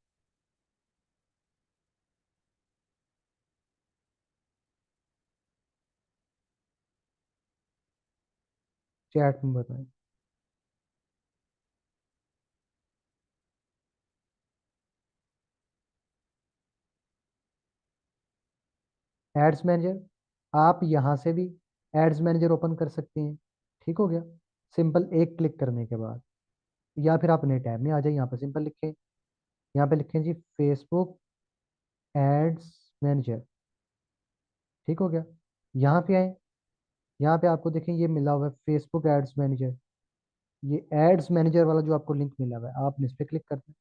चैट में बताएं। एड्स मैनेजर, आप यहाँ से भी एड्स मैनेजर ओपन कर सकते हैं। ठीक हो गया, सिंपल एक क्लिक करने के बाद। या फिर आप नए टैब में आ जाए, यहाँ पे सिंपल लिखें, यहाँ पे लिखें जी फेसबुक एड्स मैनेजर। ठीक हो गया, यहाँ पे आए, यहाँ पे आपको देखें ये मिला हुआ है फेसबुक एड्स मैनेजर। ये एड्स मैनेजर वाला जो आपको लिंक मिला हुआ है, आपने इस पर क्लिक करना है।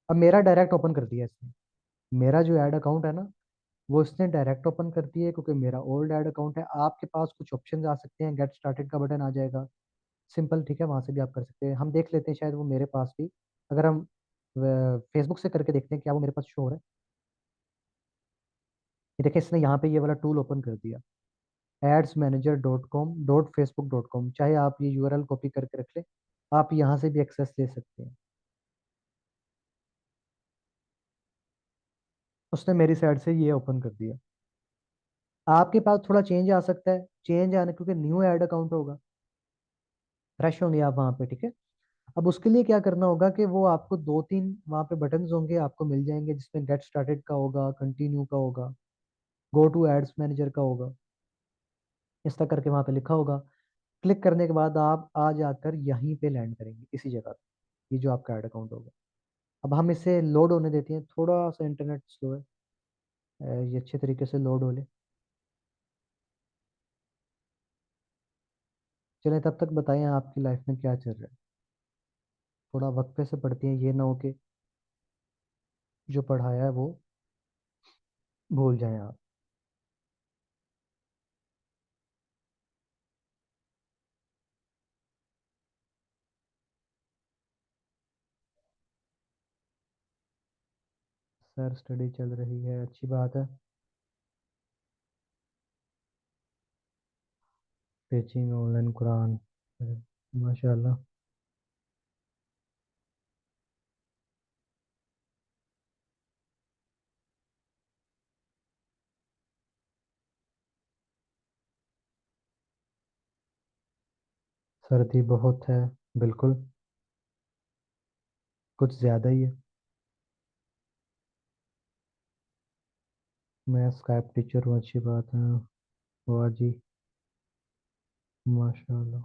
अब मेरा डायरेक्ट ओपन कर दिया इसने। मेरा जो ऐड अकाउंट है ना, वो इसने डायरेक्ट ओपन कर दिया है क्योंकि मेरा ओल्ड ऐड अकाउंट है। आपके पास कुछ ऑप्शंस आ सकते हैं, गेट स्टार्टेड का बटन आ जाएगा, सिंपल, ठीक है, वहां से भी आप कर सकते हैं। हम देख लेते हैं, शायद वो मेरे पास भी, अगर हम फेसबुक से करके देखते हैं क्या वो मेरे पास शो हो रहा है। ये देखिए, इसने यहाँ पे ये वाला टूल ओपन कर दिया, adsmanager.com.facebook.com। चाहे आप ये यूआरएल कॉपी करके रख ले, आप यहाँ से भी एक्सेस ले सकते हैं। उसने मेरी साइड से ये ओपन कर दिया। आपके पास थोड़ा चेंज आ सकता है, चेंज आने क्योंकि न्यू ऐड अकाउंट होगा, फ्रेश होंगे आप वहाँ पे, ठीक है। अब उसके लिए क्या करना होगा कि वो आपको दो तीन वहाँ पे बटन्स होंगे आपको मिल जाएंगे, जिसमें गेट स्टार्टेड का होगा, कंटिन्यू का होगा, गो टू एड्स मैनेजर का होगा, इस तरह करके वहाँ पे लिखा होगा। क्लिक करने के बाद आप आ जाकर यहीं पे लैंड करेंगे, इसी जगह पे, ये जो आपका ऐड अकाउंट होगा। अब हम इसे लोड होने देते हैं, थोड़ा सा इंटरनेट स्लो है, ये अच्छे तरीके से लोड हो ले। चलें, तब तक बताएं आपकी लाइफ में क्या चल रहा है। थोड़ा वक्त पे से पढ़ती हैं, ये ना हो कि जो पढ़ाया है वो भूल जाएं आप। सर स्टडी चल रही है, अच्छी बात है। टीचिंग ऑनलाइन कुरान, माशाल्लाह। सर्दी बहुत है, बिल्कुल, कुछ ज़्यादा ही है। मैं स्काइप टीचर हूँ, अच्छी बात है। वाह जी, माशाल्लाह।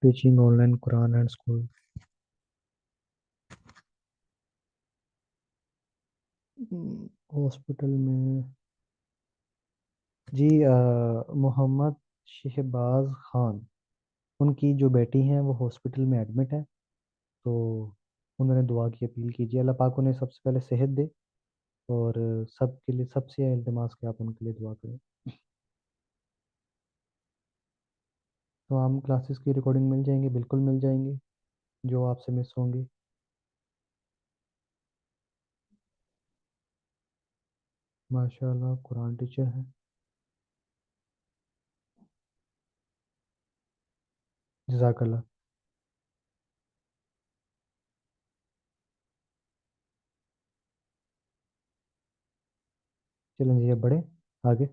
Teaching online Quran and school. Hospital में, जी, मोहम्मद शहबाज खान, उनकी जो बेटी हैं वो हॉस्पिटल में एडमिट है। तो उन्होंने दुआ की अपील कीजिए, अल्लाह पाक उन्हें सबसे पहले सेहत दे, और सबके लिए सबसे इल्तिमास के आप उनके लिए दुआ करें। तो हम क्लासेस की रिकॉर्डिंग मिल जाएंगी, बिल्कुल मिल जाएंगी, जो आपसे मिस होंगी। माशाल्लाह, कुरान टीचर हैं। जजाकल्ला। चलें जी, अब बढ़े आगे।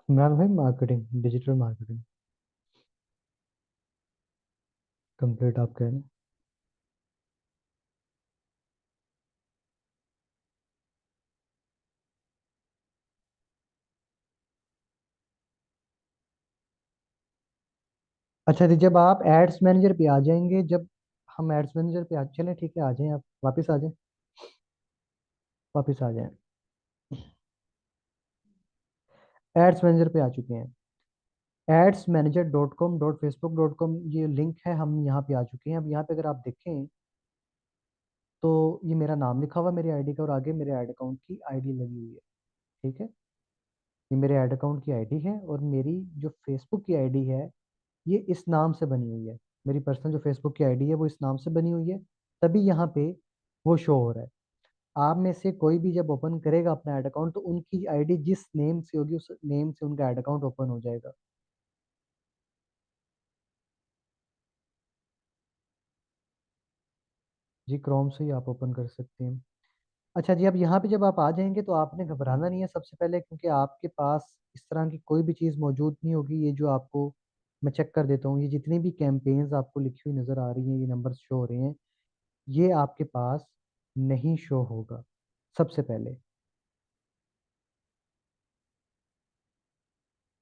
इमरान भाई, मार्केटिंग, डिजिटल मार्केटिंग कंप्लीट आप कह रहे हैं। अच्छा जी, जब आप एड्स मैनेजर पे आ जाएंगे, जब हम एड्स मैनेजर पे आ चलें, ठीक है, आ जाएं, आप वापस आ जाएं, वापस आ जाएं। एड्स मैनेजर पे आ चुके हैं। adsmanager.com.facebook.com ये लिंक है, हम यहाँ पे आ चुके हैं। अब यहाँ पे अगर आप देखें तो ये मेरा नाम लिखा हुआ है मेरी आईडी का, और आगे मेरे ऐड अकाउंट की आईडी लगी हुई है, ठीक है। ये मेरे ऐड अकाउंट की आईडी है, और मेरी जो फेसबुक की आईडी है ये इस नाम से बनी हुई है। मेरी पर्सनल जो फेसबुक की आईडी है वो इस नाम से बनी हुई है, तभी यहाँ पे वो शो हो रहा है। आप में से कोई भी जब ओपन करेगा अपना ऐड अकाउंट, तो उनकी आईडी जिस नेम से होगी उस नेम से उनका ऐड अकाउंट ओपन हो जाएगा। जी, क्रोम से ही आप ओपन कर सकते हैं। अच्छा जी, अब यहाँ पे जब आप आ जाएंगे तो आपने घबराना नहीं है सबसे पहले, क्योंकि आपके पास इस तरह की कोई भी चीज़ मौजूद नहीं होगी। ये जो आपको मैं चेक कर देता हूँ, ये जितनी भी कैंपेन्स आपको लिखी हुई नज़र आ रही हैं, ये नंबर शो हो रहे हैं, ये आपके पास नहीं शो होगा सबसे पहले।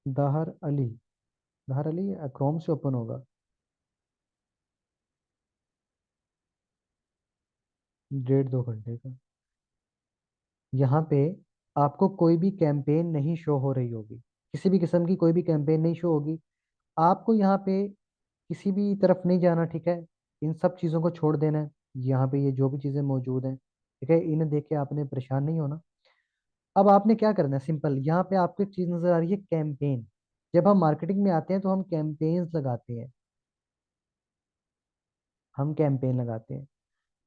दाहर अली, दाहर अली क्रोम से ओपन होगा। 1.5-2 घंटे का। यहाँ पे आपको कोई भी कैंपेन नहीं शो हो रही होगी, किसी भी किस्म की कोई भी कैंपेन नहीं शो होगी। आपको यहाँ पे किसी भी तरफ नहीं जाना, ठीक है। इन सब चीज़ों को छोड़ देना है। यहाँ पे ये जो भी चीज़ें मौजूद हैं, ठीक है, इन्हें देख के आपने परेशान नहीं होना। अब आपने क्या करना है, सिंपल, यहाँ पे आपको एक चीज़ नज़र आ रही है, कैंपेन। जब हम मार्केटिंग में आते हैं तो हम कैंपेन्स लगाते हैं, हम कैंपेन लगाते हैं।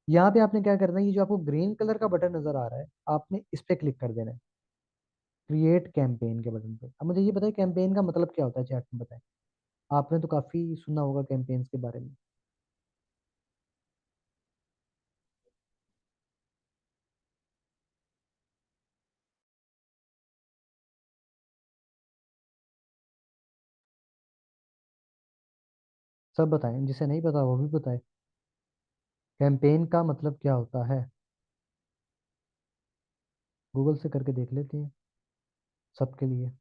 यहाँ पे आपने क्या करना है, ये जो आपको ग्रीन कलर का बटन नज़र आ रहा है, आपने इस पे क्लिक कर देना है, क्रिएट कैंपेन के बटन पे। अब मुझे ये बताए कैंपेन का मतलब क्या होता है, चैट में बताएं। आपने तो काफ़ी सुना होगा कैंपेन्स के बारे में। सब बताएं, जिसे नहीं पता वो भी बताए, कैंपेन का मतलब क्या होता है। गूगल से करके देख लेते हैं सबके लिए।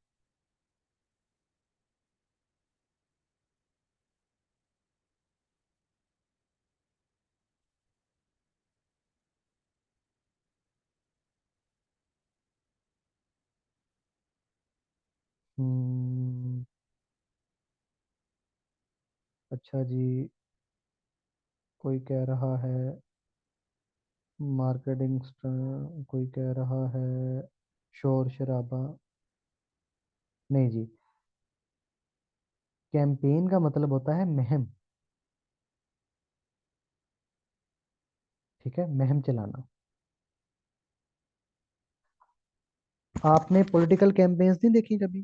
हम्म, अच्छा जी। कोई कह रहा है मार्केटिंग, कोई कह रहा है शोर शराबा। नहीं जी, कैंपेन का मतलब होता है मुहिम, ठीक है, मुहिम चलाना। आपने पॉलिटिकल कैंपेन्स नहीं देखी कभी?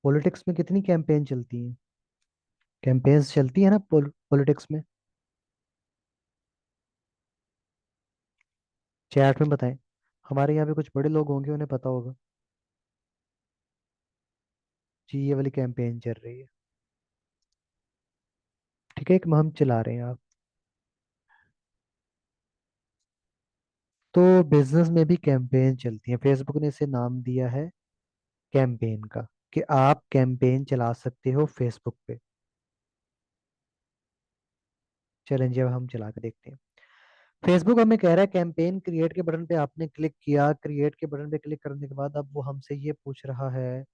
पॉलिटिक्स में कितनी कैंपेन चलती हैं, कैंपेन्स चलती है ना पॉलिटिक्स में। चैट में बताएं, हमारे यहाँ पे कुछ बड़े लोग होंगे, उन्हें पता होगा। जी, ये वाली कैंपेन चल रही है, ठीक है, एक मुहिम चला रहे हैं आप। तो बिजनेस में भी कैंपेन चलती है, फेसबुक ने इसे नाम दिया है कैंपेन का, कि आप कैंपेन चला सकते हो फेसबुक पे। चैलेंज अब हम चला के देखते हैं। फेसबुक हमें कह रहा है कैंपेन क्रिएट के बटन पे आपने क्लिक किया, क्रिएट के बटन पे क्लिक करने के बाद अब वो हमसे ये पूछ रहा है,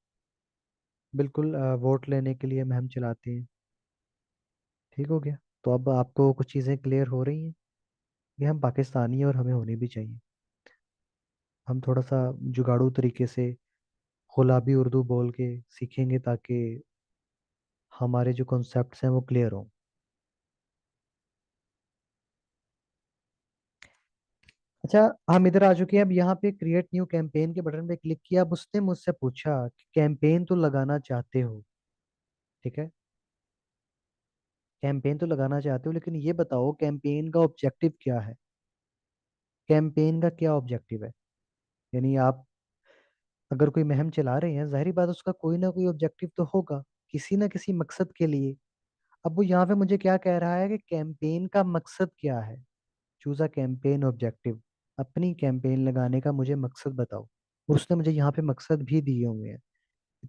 बिल्कुल, वोट लेने के लिए हम चलाते हैं। ठीक हो गया। तो अब आपको कुछ चीज़ें क्लियर हो रही हैं कि हम पाकिस्तानी हैं और हमें होनी भी चाहिए। हम थोड़ा सा जुगाड़ू तरीके से गुलाबी उर्दू बोल के सीखेंगे ताकि हमारे जो कॉन्सेप्ट्स हैं वो क्लियर हों। अच्छा, हम इधर आ चुके हैं। अब यहाँ पे क्रिएट न्यू कैंपेन के बटन पे क्लिक किया। अब उसने मुझसे पूछा कि कैंपेन तो लगाना चाहते हो, ठीक है, कैंपेन तो लगाना चाहते हो, लेकिन ये बताओ कैंपेन का ऑब्जेक्टिव क्या है। कैंपेन का क्या ऑब्जेक्टिव है, यानी आप अगर कोई मुहिम चला रहे हैं, जाहिर बात है उसका कोई ना कोई ऑब्जेक्टिव तो होगा, किसी ना किसी मकसद के लिए। अब वो यहाँ पे मुझे क्या कह रहा है कि कैंपेन का मकसद क्या है, चूज अ कैंपेन ऑब्जेक्टिव, अपनी कैंपेन लगाने का मुझे मकसद बताओ। उसने मुझे यहाँ पे मकसद भी दिए हुए हैं,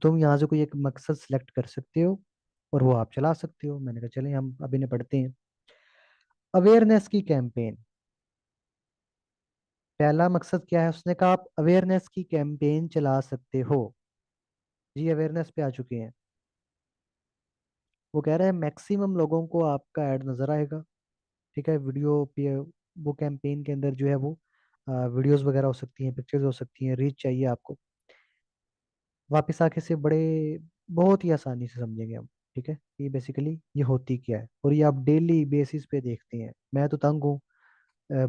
तुम यहाँ से कोई एक मकसद सिलेक्ट कर सकते हो और वो आप चला सकते हो। मैंने कहा चलें हम अब इन्हें पढ़ते हैं। अवेयरनेस की कैंपेन, पहला मकसद क्या है, उसने कहा आप अवेयरनेस की कैंपेन चला सकते हो। जी, अवेयरनेस पे आ चुके हैं। वो कह रहे हैं मैक्सिमम लोगों को आपका ऐड नजर आएगा, ठीक है, वीडियो पे। वो कैंपेन के अंदर जो है वो वीडियोस वगैरह हो सकती हैं, पिक्चर्स हो सकती हैं, रीच चाहिए आपको। वापस आके से बड़े बहुत ही आसानी से समझेंगे हम, ठीक है, ये बेसिकली ये होती क्या है, और ये आप डेली बेसिस पे देखते हैं। मैं तो तंग हूँ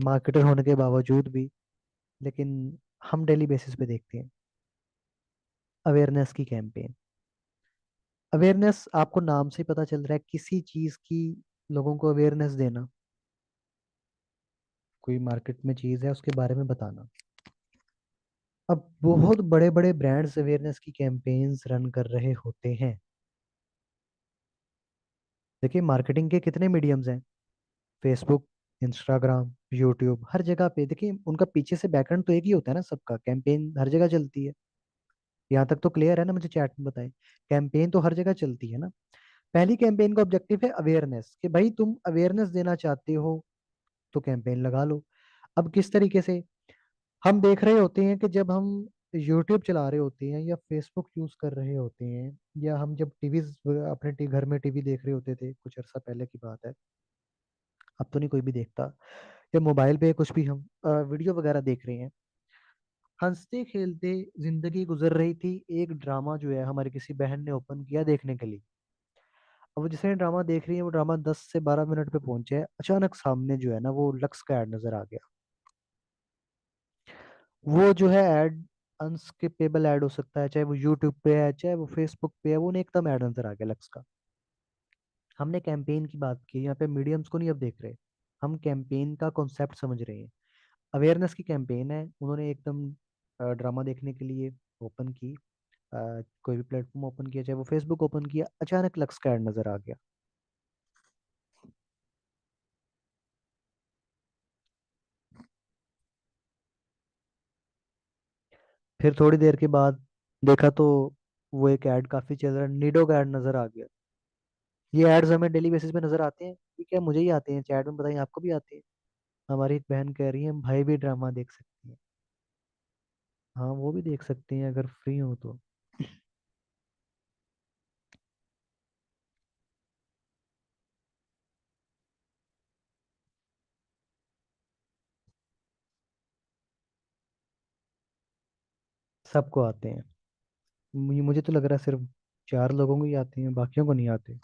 मार्केटर होने के बावजूद भी, लेकिन हम डेली बेसिस पे देखते हैं। अवेयरनेस की कैंपेन, अवेयरनेस आपको नाम से ही पता चल रहा है, किसी चीज की लोगों को अवेयरनेस देना, कोई मार्केट में चीज है उसके बारे में बताना। अब बहुत बड़े बड़े ब्रांड्स अवेयरनेस की कैंपेन्स रन कर रहे होते हैं। देखिए, मार्केटिंग के कितने मीडियम्स हैं, फेसबुक, इंस्टाग्राम, यूट्यूब, हर जगह पे देखिए उनका पीछे से बैकएंड तो एक ही होता है ना, सबका कैंपेन हर जगह चलती है। यहाँ तक तो क्लियर है ना, मुझे चैट में बताएं, कैंपेन तो हर जगह चलती है ना। पहली कैंपेन का ऑब्जेक्टिव है अवेयरनेस, कि भाई तुम अवेयरनेस देना चाहते हो तो कैंपेन लगा लो। अब किस तरीके से हम देख रहे होते हैं कि जब हम यूट्यूब चला रहे होते हैं या फेसबुक यूज कर रहे होते हैं, या हम जब टीवी अपने घर में टीवी देख रहे होते थे, कुछ अर्सा पहले की बात है, अब तो नहीं कोई भी देखता, या मोबाइल पे कुछ भी हम वीडियो वगैरह देख रहे हैं, हंसते खेलते जिंदगी गुजर रही थी। एक ड्रामा जो है हमारी किसी बहन ने ओपन किया देखने के लिए। अब वो जिसने ड्रामा देख रही है, वो ड्रामा 10 से 12 मिनट पे पहुंचे है, अचानक सामने जो है ना वो लक्स का ऐड नजर आ गया। वो जो है ऐड अनस्किपेबल ऐड हो सकता है, चाहे वो यूट्यूब पे है चाहे वो फेसबुक पे है, वो नहीं एकदम ऐड नजर आ गया लक्स का। हमने कैंपेन की बात की, यहाँ पे मीडियम्स को नहीं अब देख रहे, हम कैंपेन का कॉन्सेप्ट समझ रहे हैं। अवेयरनेस की कैंपेन है, उन्होंने एकदम ड्रामा देखने के लिए ओपन की, कोई भी प्लेटफॉर्म ओपन किया, चाहे वो फेसबुक ओपन किया, अचानक लक्स का ऐड नजर आ गया। फिर थोड़ी देर के बाद देखा तो वो एक ऐड काफी चल रहा है, नीडो का ऐड नजर आ गया। ये एड्स हमें डेली बेसिस पे नजर आते हैं, ठीक है, मुझे ही आते हैं चैट में, बताइए आपको भी आते हैं। हमारी एक बहन कह रही है भाई भी ड्रामा देख सकती है। हाँ वो भी देख सकती हैं अगर फ्री हो तो। सबको आते हैं। मुझे तो लग रहा है सिर्फ 4 लोगों को ही आते हैं, बाकियों को नहीं आते।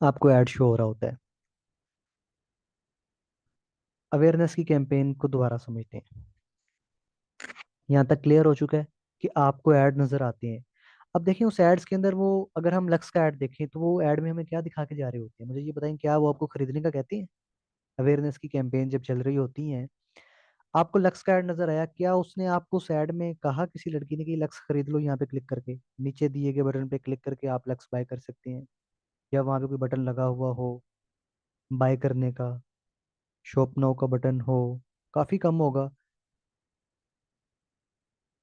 आपको ऐड शो हो रहा होता है। अवेयरनेस की कैंपेन को दोबारा समझते हैं। यहाँ तक क्लियर हो चुका है कि आपको ऐड नजर आते हैं। अब देखें उस एड्स के अंदर, वो अगर हम लक्स का ऐड देखें तो वो ऐड में हमें क्या दिखा के जा रहे होते हैं, मुझे ये बताएं, क्या वो आपको खरीदने का कहते हैं? अवेयरनेस की कैंपेन जब चल रही होती है, आपको लक्स का ऐड नजर आया, क्या उसने आपको उस ऐड में कहा किसी लड़की ने कि लक्स खरीद लो, यहाँ पे क्लिक करके नीचे दिए गए बटन पे क्लिक करके आप लक्स बाय कर सकते हैं, या वहां पे कोई बटन लगा हुआ हो बाय करने का, शॉप नाउ का बटन हो? काफी कम होगा।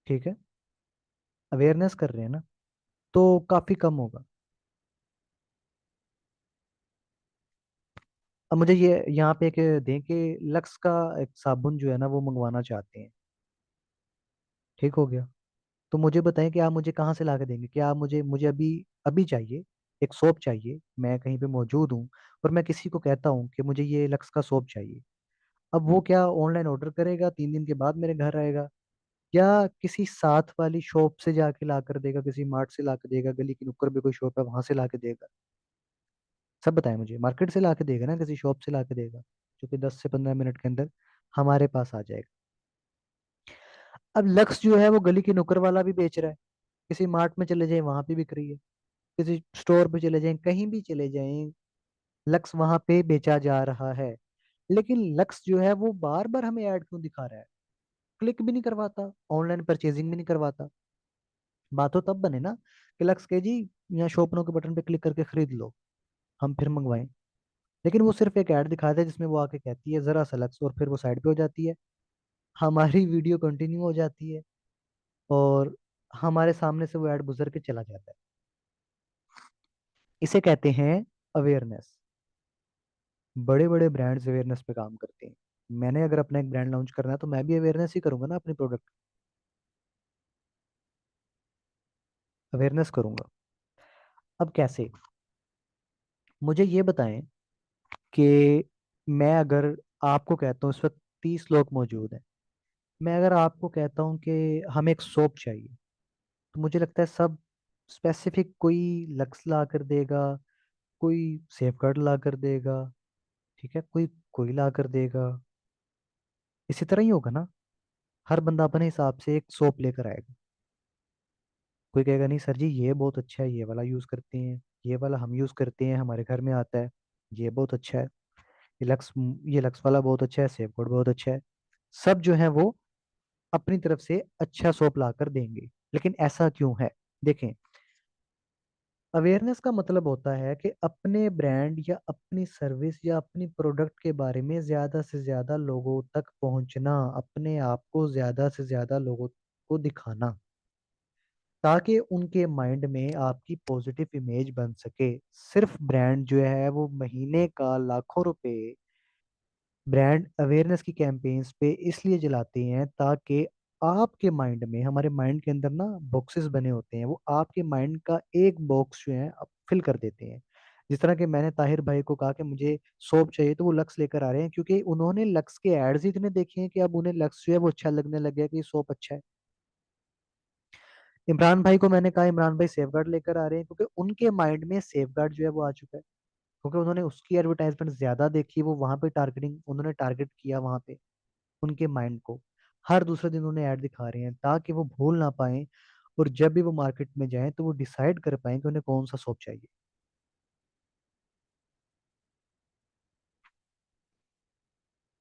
ठीक है, अवेयरनेस कर रहे हैं ना, तो काफी कम होगा। अब मुझे ये यहाँ पे एक दें कि लक्स का एक साबुन जो है ना वो मंगवाना चाहते हैं, ठीक हो गया। तो मुझे बताएं कि आप मुझे कहाँ से ला के देंगे, क्या आप मुझे मुझे अभी अभी चाहिए, एक सोप चाहिए, मैं कहीं पे मौजूद हूँ और मैं किसी को कहता हूँ कि मुझे ये लक्स का सोप चाहिए, अब वो क्या ऑनलाइन ऑर्डर करेगा, 3 दिन के बाद मेरे घर आएगा, या किसी साथ वाली शॉप से जाके ला कर देगा, किसी मार्ट से ला के देगा, गली की नुक्कड़ पे कोई शॉप है वहां से ला के देगा? सब बताएं मुझे, मार्केट से ला के देगा ना, किसी शॉप से ला के देगा, जो कि 10 से 15 मिनट के अंदर हमारे पास आ जाएगा। अब लक्स जो है वो गली की नुक्कड़ वाला भी बेच रहा है, किसी मार्ट में चले जाए वहां पे बिक रही है, किसी स्टोर पे चले जाएं, कहीं भी चले जाएं, लक्स वहां पे बेचा जा रहा है। लेकिन लक्स जो है वो बार बार हमें ऐड क्यों दिखा रहा है? क्लिक भी नहीं करवाता, ऑनलाइन परचेजिंग भी नहीं करवाता। बात तो तब बने ना कि लक्स के जी यहाँ शॉपनों के बटन पे क्लिक करके खरीद लो, हम फिर मंगवाएं। लेकिन वो सिर्फ एक ऐड दिखाता है जिसमें वो आके कहती है जरा सा लक्स, और फिर वो साइड पे हो जाती है, हमारी वीडियो कंटिन्यू हो जाती है, और हमारे सामने से वो ऐड गुजर के चला जाता है। इसे कहते हैं अवेयरनेस। बड़े बड़े ब्रांड्स अवेयरनेस पे काम करते हैं। मैंने अगर अपना एक ब्रांड लॉन्च करना है तो मैं भी अवेयरनेस ही करूंगा ना, अपने प्रोडक्ट अवेयरनेस करूंगा। अब कैसे, मुझे ये बताएं कि मैं अगर आपको कहता हूँ, इस वक्त 30 लोग मौजूद हैं, मैं अगर आपको कहता हूँ कि हमें एक सोप चाहिए, तो मुझे लगता है सब स्पेसिफिक कोई लक्स ला कर देगा, कोई सेफगार्ड ला कर देगा, ठीक है, कोई कोई ला कर देगा। इसी तरह ही होगा ना, हर बंदा अपने हिसाब से एक सोप लेकर आएगा। कोई कहेगा नहीं सर जी ये बहुत अच्छा है, ये वाला यूज करते हैं, ये वाला हम यूज करते हैं, हमारे घर में आता है, ये बहुत अच्छा है, ये लक्स ये लक्स वाला बहुत अच्छा है, सेफगार्ड बहुत अच्छा है। सब जो है वो अपनी तरफ से अच्छा सोप ला कर देंगे। लेकिन ऐसा क्यों है? देखें, अवेयरनेस का मतलब होता है कि अपने ब्रांड या अपनी सर्विस या अपनी प्रोडक्ट के बारे में ज्यादा से ज्यादा लोगों तक पहुंचना, अपने आप को ज्यादा से ज्यादा लोगों को दिखाना। ताकि उनके माइंड में आपकी पॉजिटिव इमेज बन सके। सिर्फ ब्रांड जो है वो महीने का लाखों रुपए ब्रांड अवेयरनेस की कैंपेन्स पे इसलिए जलाते हैं ताकि आपके माइंड में, हमारे माइंड के अंदर ना बॉक्सेस बने होते हैं, वो आपके माइंड का एक बॉक्स जो है फिल कर देते हैं। जिस तरह कि मैंने ताहिर भाई को कहा कि मुझे सोप चाहिए, तो वो लक्स लेकर आ रहे हैं क्योंकि उन्होंने लक्स के एड्स ही इतने देखे हैं कि अब उन्हें लक्स जो है वो अच्छा लगने लग गया कि सोप अच्छा है। इमरान भाई को मैंने कहा, इमरान भाई सेफगार्ड लेकर आ रहे हैं क्योंकि उनके माइंड में सेफगार्ड जो है वो आ चुका है, क्योंकि उन्होंने उसकी एडवर्टाइजमेंट ज्यादा देखी, वो वहां पे टारगेटिंग उन्होंने टारगेट किया वहां पे उनके माइंड को। हर दूसरे दिन उन्हें ऐड दिखा रहे हैं ताकि वो भूल ना पाए, और जब भी वो मार्केट में जाएं तो वो डिसाइड कर पाए कि उन्हें कौन सा सोप चाहिए।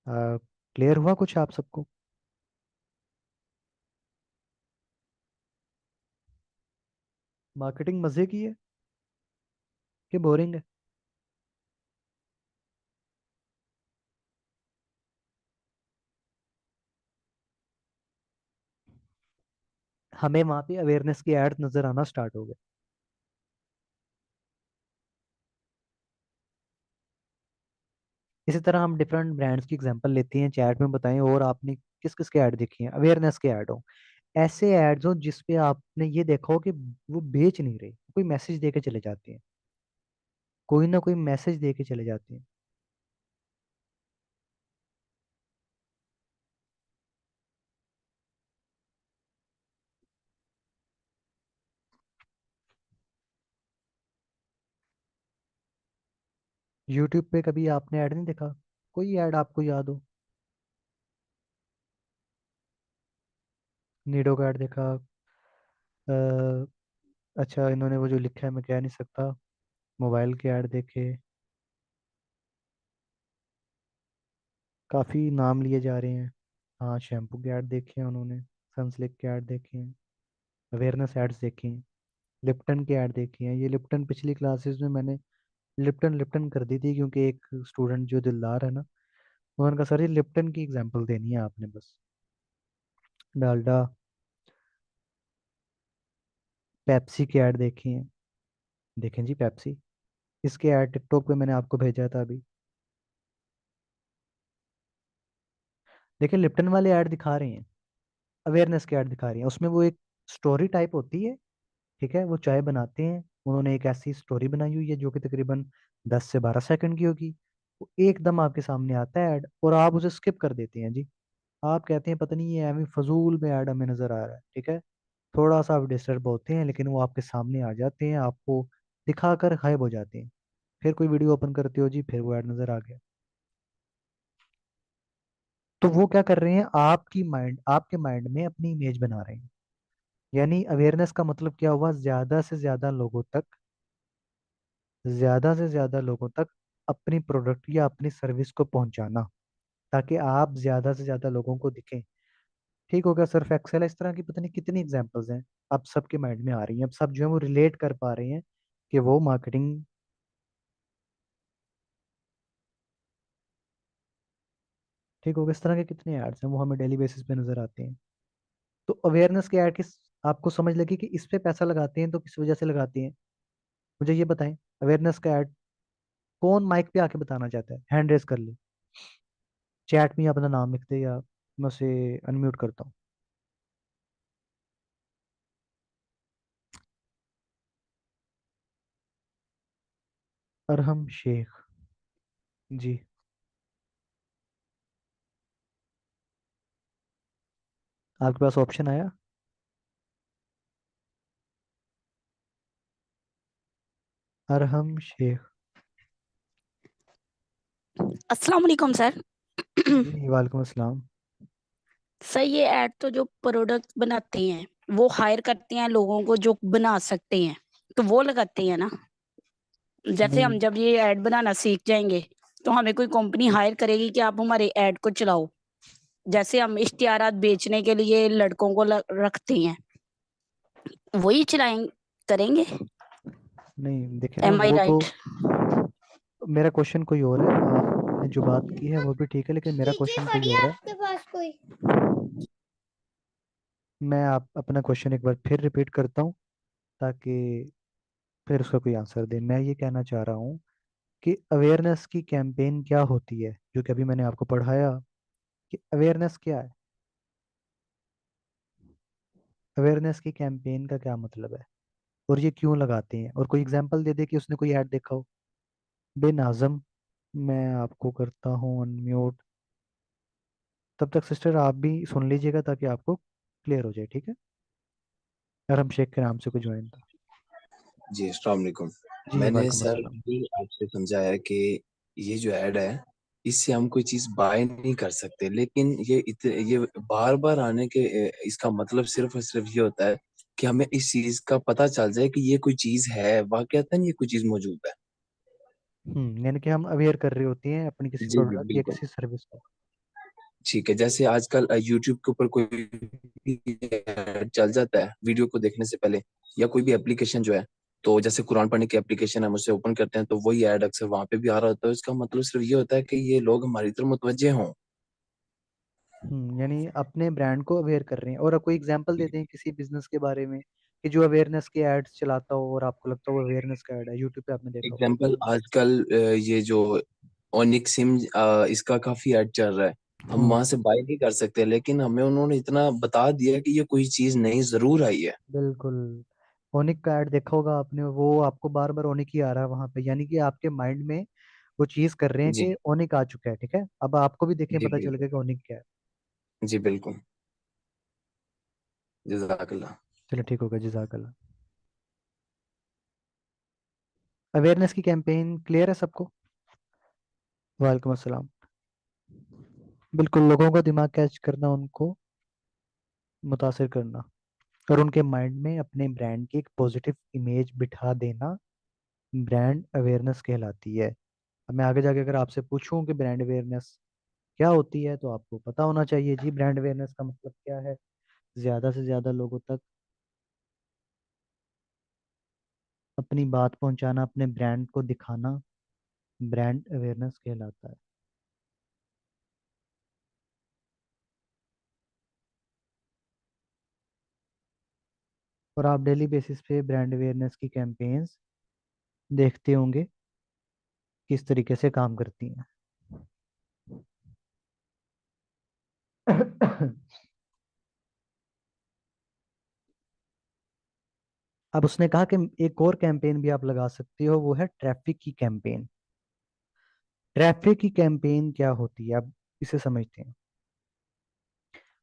क्लियर हुआ कुछ आप सबको? मार्केटिंग मजे की है कि बोरिंग है? हमें वहां पे अवेयरनेस की एड नजर आना स्टार्ट हो गए। इसी तरह हम डिफरेंट ब्रांड्स की एग्जांपल लेते हैं, चैट में बताएं और आपने किस किस के ऐड देखे हैं, अवेयरनेस के ऐड हो, ऐसे एड्स हो जिसपे आपने ये देखा हो कि वो बेच नहीं रहे, कोई मैसेज दे के चले जाते हैं, कोई ना कोई मैसेज दे के चले जाते हैं। यूट्यूब पे कभी आपने ऐड नहीं देखा? कोई ऐड आपको याद हो? नीडो का ऐड देखा? अ, अच्छा, इन्होंने वो जो लिखा है मैं कह नहीं सकता। मोबाइल के ऐड देखे? काफ़ी नाम लिए जा रहे हैं। हाँ, शैम्पू के ऐड देखे हैं उन्होंने, सनसिल्क के ऐड देखे हैं, अवेयरनेस एड्स देखे हैं, लिप्टन के ऐड देखे हैं। ये लिप्टन पिछली क्लासेस में मैंने लिप्टन लिप्टन कर दी थी क्योंकि एक स्टूडेंट जो दिलदार है ना, उन्होंने कहा सर ये लिप्टन की एग्जांपल देनी है आपने बस। डालडा, पेप्सी के ऐड देखे हैं। देखें जी पेप्सी, इसके ऐड टिकटॉक पे मैंने आपको भेजा था अभी। देखिए लिप्टन वाले ऐड दिखा रहे हैं, अवेयरनेस के ऐड दिखा रही हैं, उसमें वो एक स्टोरी टाइप होती है। ठीक है, वो चाय बनाते हैं, उन्होंने एक ऐसी स्टोरी बनाई हुई है जो कि तकरीबन 10 से 12 सेकंड की होगी। वो एकदम आपके सामने आता है ऐड और आप उसे स्किप कर देते हैं जी। आप कहते हैं पता नहीं ये हमें फजूल में ऐड हमें नजर आ रहा है। ठीक है, थोड़ा सा आप डिस्टर्ब होते हैं लेकिन वो आपके सामने आ जाते हैं, आपको दिखाकर गायब हो जाते हैं। फिर कोई वीडियो ओपन करते हो जी, फिर वो ऐड नजर आ गया। तो वो क्या कर रहे हैं, आपकी माइंड आपके माइंड में अपनी इमेज बना रहे हैं। यानी अवेयरनेस का मतलब क्या हुआ, ज्यादा से ज्यादा लोगों तक अपनी प्रोडक्ट या अपनी सर्विस को पहुंचाना, ताकि आप ज्यादा से ज्यादा लोगों को दिखें। ठीक हो गया, सर्फ एक्सेल, इस तरह की पता नहीं कितनी एग्जांपल्स हैं, अब सबके माइंड में आ रही हैं, अब सब जो है वो रिलेट कर पा रहे हैं कि वो मार्केटिंग। ठीक हो गया, इस तरह के कितने एड्स हैं वो हमें डेली बेसिस पे नजर आते हैं। तो अवेयरनेस के ऐड किस, आपको समझ लगी कि इस पे पैसा लगाते हैं तो किस वजह से लगाते हैं? मुझे ये बताएं, अवेयरनेस का ऐड कौन माइक पे आके बताना चाहता है, हैंड रेस कर ले, चैट में अपना नाम लिख दे, या मैं उसे अनम्यूट करता हूँ। अरहम शेख, जी। आपके पास ऑप्शन आया? अरहम शेख। अस्सलाम वालेकुम सर। जी वालेकुम अस्सलाम। सर ये ऐड तो जो प्रोडक्ट बनाते हैं वो हायर करते हैं लोगों को जो बना सकते हैं, तो वो लगाते हैं ना। जैसे हम नहीं, जब ये ऐड बनाना सीख जाएंगे तो हमें कोई कंपनी हायर करेगी कि आप हमारे ऐड को चलाओ। जैसे हम इश्तिहारात बेचने के लिए लड़कों को रखते हैं, वही चलाएंगे, करेंगे। नहीं देखे ना एम आई वो तो, राइट? मेरा क्वेश्चन कोई और है, आपने जो बात की है वो भी ठीक है लेकिन मेरा लीची क्वेश्चन कोई पड़ी है और है। आपके पास कोई? मैं आप अपना क्वेश्चन एक बार फिर रिपीट करता हूँ, ताकि फिर उसका कोई आंसर दे। मैं ये कहना चाह रहा हूँ कि अवेयरनेस की कैंपेन क्या होती है, जो कि अभी मैंने आपको पढ़ाया कि अवेयरनेस क्या है। अवेयरनेस की कैंपेन का क्या मतलब है, और ये क्यों लगाते हैं, और कोई एग्जांपल दे दे कि उसने कोई ऐड देखा हो। बेनाज़म, मैं आपको करता हूँ अनम्यूट। तब तक सिस्टर आप भी सुन लीजिएगा, ताकि आपको क्लियर हो जाए, ठीक है। अरहम शेख के नाम से कोई ज्वाइन था। जी, अस्सलाम वालेकुम। जी मैंने वालेकुम सर अस्सलाम। अभी आपसे समझाया कि ये जो ऐड है, इससे हम कोई चीज़ बाय नहीं कर सकते, लेकिन ये बार-बार आने के इसका मतलब सिर्फ़ और सिर्फ़ ये होता है कि हमें इस चीज़ का पता चल जाए कि ये कोई चीज़ है, वाक़ईतन ये कोई चीज़ मौजूद है। यानी कि हम अवेयर कर रही होती हैं अपनी किसी जी, जी, प्रोडक्ट या बिल्कुल। किसी सर्विस को। ठीक है, जैसे आजकल यूट्यूब के ऊपर कोई भी ऐड चल जाता है, वीडियो को देखने से पहले, या कोई भी एप्लीकेशन जो है, तो जैसे कुरान पढ़ने की एप्लीकेशन हम उसे ओपन करते हैं, तो वही ऐड अक्सर वहाँ पे भी आ रहा होता है। इसका मतलब सिर्फ़ ये होता है कि ये लोग हमारी तरफ मुतवज्जे हों। यानी अपने ब्रांड को अवेयर कर रहे हैं। और कोई एग्जांपल दे दें किसी बिजनेस के बारे में, कि जो अवेयरनेस के एड्स चलाता हो और आपको लगता हो वो अवेयरनेस का एड है, यूट्यूब पे आपने देखा हो। एग्ज़ाम्पल आजकल ये जो ओनिक सिम इसका काफ़ी ऐड चल रहा है। हम हम्म वहाँ से बाय नहीं कर सकते, लेकिन हमें उन्होंने इतना बता दिया कि ये कोई चीज़ नई ज़रूर आई है। बिल्कुल। ओनिक का ऐड देखा होगा आपने, वो आपको बार बार ओनिक ही आ रहा है वहां पे, यानी कि आपके माइंड में वो चीज कर रहे हैं जी, कि ओनिक आ चुका है, ठीक है। अब आपको भी देखें, जी, पता चल बिल्कुल। गया कि ओनिक क्या है। जी, बिल्कुल। जज़ाकल्लाह। चलो ठीक होगा, जजाकल्ला। अवेयरनेस की कैंपेन क्लियर है सबको। वालेकुम अस्सलाम। बिल्कुल, लोगों का दिमाग कैच करना, उनको मुतासिर करना, और उनके माइंड में अपने ब्रांड की एक पॉजिटिव इमेज बिठा देना, ब्रांड अवेयरनेस कहलाती है। अब मैं आगे जाके अगर आपसे पूछूं कि ब्रांड अवेयरनेस क्या होती है, तो आपको पता होना चाहिए जी ब्रांड अवेयरनेस का मतलब क्या है। ज्यादा से ज्यादा लोगों तक अपनी बात पहुंचाना, अपने ब्रांड को दिखाना, ब्रांड अवेयरनेस कहलाता है। और आप डेली बेसिस पे ब्रांड अवेयरनेस की कैंपेन्स देखते होंगे किस तरीके से काम करती हैं। अब उसने कहा कि एक और कैंपेन भी आप लगा सकते हो, वो है ट्रैफिक की कैंपेन। ट्रैफिक की कैंपेन क्या होती है, अब इसे समझते हैं।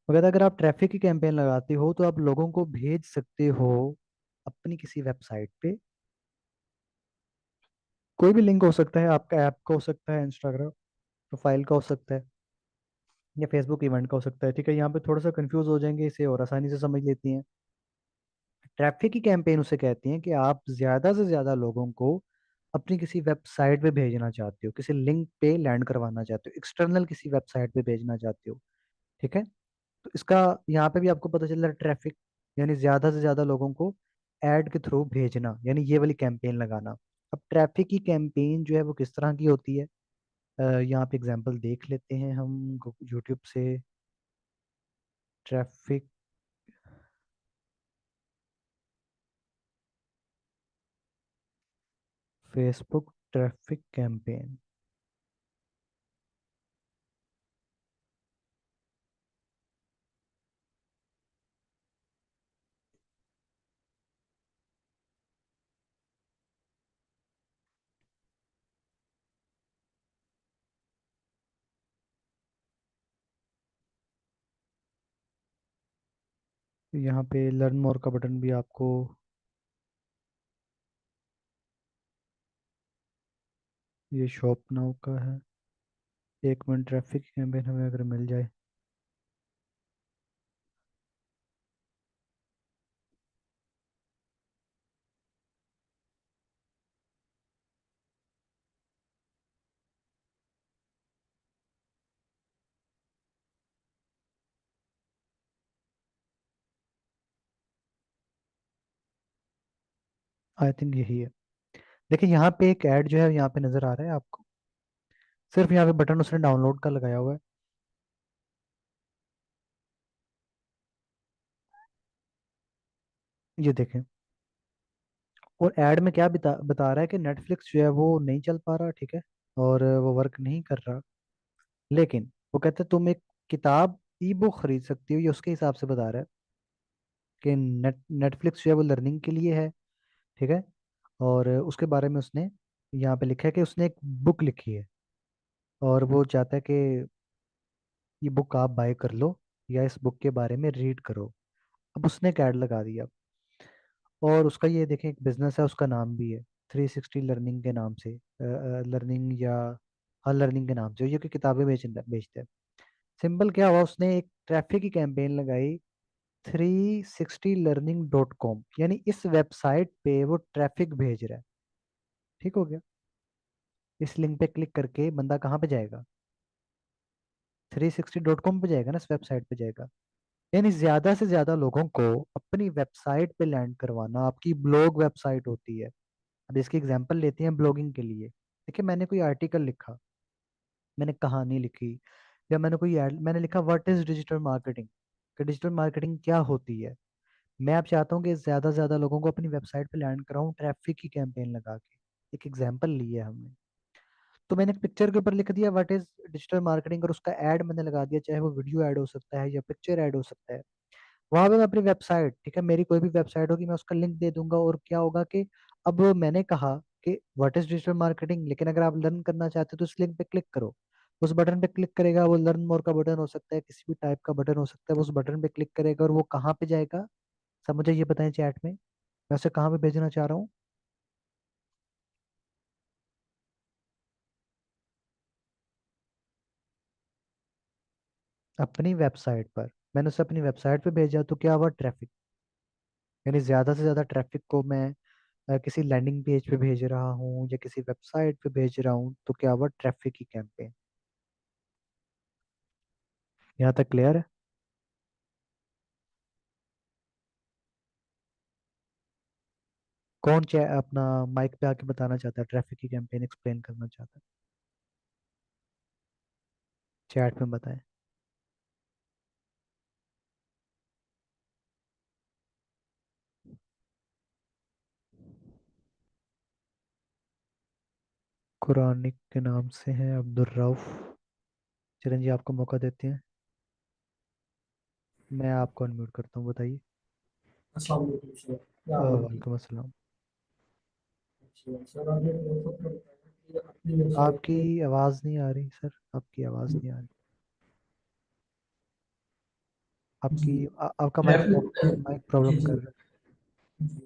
मगर अगर आप ट्रैफिक की कैंपेन लगाते हो, तो आप लोगों को भेज सकते हो अपनी किसी वेबसाइट पे। कोई भी लिंक हो सकता है, आपका ऐप का हो सकता है, इंस्टाग्राम प्रोफाइल का हो सकता है, या फेसबुक इवेंट का हो सकता है, ठीक है। यहाँ पे थोड़ा सा कंफ्यूज हो जाएंगे, इसे और आसानी से समझ लेती हैं। ट्रैफिक की कैंपेन उसे कहती हैं कि आप ज्यादा से ज्यादा लोगों को अपनी किसी वेबसाइट पे भेजना चाहते हो, किसी लिंक पे लैंड करवाना चाहते हो, एक्सटर्नल किसी वेबसाइट पे भेजना चाहते हो, ठीक है। तो इसका यहाँ पे भी आपको पता चल रहा है, ट्रैफिक यानी ज्यादा से ज्यादा लोगों को ऐड के थ्रू भेजना, यानी ये वाली कैंपेन लगाना। अब ट्रैफिक की कैंपेन जो है वो किस तरह की होती है, यहाँ पे एग्जांपल देख लेते हैं हम यूट्यूब से। Traffic, Facebook traffic campaign. यहाँ पे लर्न मोर का बटन भी आपको, ये शॉप नाउ का है। 1 मिनट, ट्रैफिक कैंपेन हमें अगर मिल जाए। आई थिंक यही है। देखिए यहाँ पे एक ऐड जो है यहाँ पे नजर आ रहा है आपको, सिर्फ यहाँ पे बटन उसने डाउनलोड का लगाया हुआ है। ये देखें, और एड में क्या बता रहा है कि नेटफ्लिक्स जो है वो नहीं चल पा रहा, ठीक है, और वो वर्क नहीं कर रहा। लेकिन वो कहते हैं तुम एक किताब ई बुक खरीद सकती हो, ये उसके हिसाब से बता रहा है कि नेटफ्लिक्स जो है वो लर्निंग के लिए है, ठीक है। और उसके बारे में उसने यहाँ पे लिखा है कि उसने एक बुक लिखी है और वो चाहता है कि ये बुक आप बाय कर लो या इस बुक के बारे में रीड करो। अब उसने एक ऐड लगा दिया, और उसका ये देखें एक बिजनेस है, उसका नाम भी है 360 लर्निंग के नाम से, लर्निंग या हाँ लर्निंग के नाम से, ये कि किताबें बेचते हैं। सिंपल क्या हुआ, उसने एक ट्रैफिक की कैंपेन लगाई 360learning.com, यानी इस वेबसाइट पे वो ट्रैफिक भेज रहा है। ठीक हो गया, इस लिंक पे क्लिक करके बंदा कहाँ पे जाएगा, 360.com पे जाएगा ना, इस वेबसाइट पे जाएगा। यानी ज्यादा से ज्यादा लोगों को अपनी वेबसाइट पे लैंड करवाना, आपकी ब्लॉग वेबसाइट होती है। अब इसकी एग्जांपल लेते हैं ब्लॉगिंग के लिए। देखिए मैंने कोई आर्टिकल लिखा, मैंने कहानी लिखी, या मैंने लिखा व्हाट इज डिजिटल मार्केटिंग, कि डिजिटल मार्केटिंग क्या होती है। मैं अब चाहता हूँ कि ज्यादा से ज्यादा लोगों को अपनी वेबसाइट पे लैंड कराऊं ट्रैफिक की कैंपेन लगा के। एक एग्जांपल ली है हमने, तो मैंने एक पिक्चर के ऊपर लिख दिया व्हाट इज डिजिटल मार्केटिंग, और उसका ऐड मैंने लगा दिया, चाहे वो वीडियो ऐड हो सकता है या पिक्चर ऐड हो सकता है। वहां पे मैं अपनी वेबसाइट, ठीक है, मेरी कोई भी वेबसाइट होगी, मैं उसका लिंक दे दूंगा, और क्या होगा कि अब मैंने कहा कि व्हाट इज डिजिटल मार्केटिंग, लेकिन अगर आप लर्न करना चाहते हो तो इस लिंक पे क्लिक करो। उस बटन पे क्लिक करेगा, वो लर्न मोर का बटन हो सकता है, किसी भी टाइप का बटन हो सकता है, वो उस बटन पे क्लिक करेगा और वो कहाँ पे जाएगा। सब मुझे ये बताएं चैट में, मैं उसे कहाँ पे भेजना चाह रहा हूँ। अपनी वेबसाइट पर। मैंने उसे अपनी वेबसाइट पे भेजा तो क्या हुआ, ट्रैफिक। यानी ज्यादा से ज्यादा ट्रैफिक को मैं किसी लैंडिंग पेज पे भेज रहा हूँ या किसी वेबसाइट पे भेज रहा हूँ, तो क्या हुआ, ट्रैफिक की कैंपेन। यहाँ तक क्लियर है। कौन अपना माइक पे आके बताना चाहता है, ट्रैफिक की कैंपेन एक्सप्लेन करना चाहता है, चैट में बताएं। कुरानिक के नाम से हैं अब्दुल रऊफ। चलें जी, आपको मौका देते हैं, मैं आपको अनम्यूट करता हूँ, बताइए। अस्सलाम वालेकुम सर, क्या हाल है? वालेकुम अस्सलाम। अच्छा सर, आपने प्रेफर कर बताया कि अपनी वेबसाइट आपकी पे आवाज़ नहीं आ रही सर, आपकी आवाज़ नहीं आ रही। जी आपका माइक ट्रैफिक माइक जी प्रॉब्लम जी कर रहा जी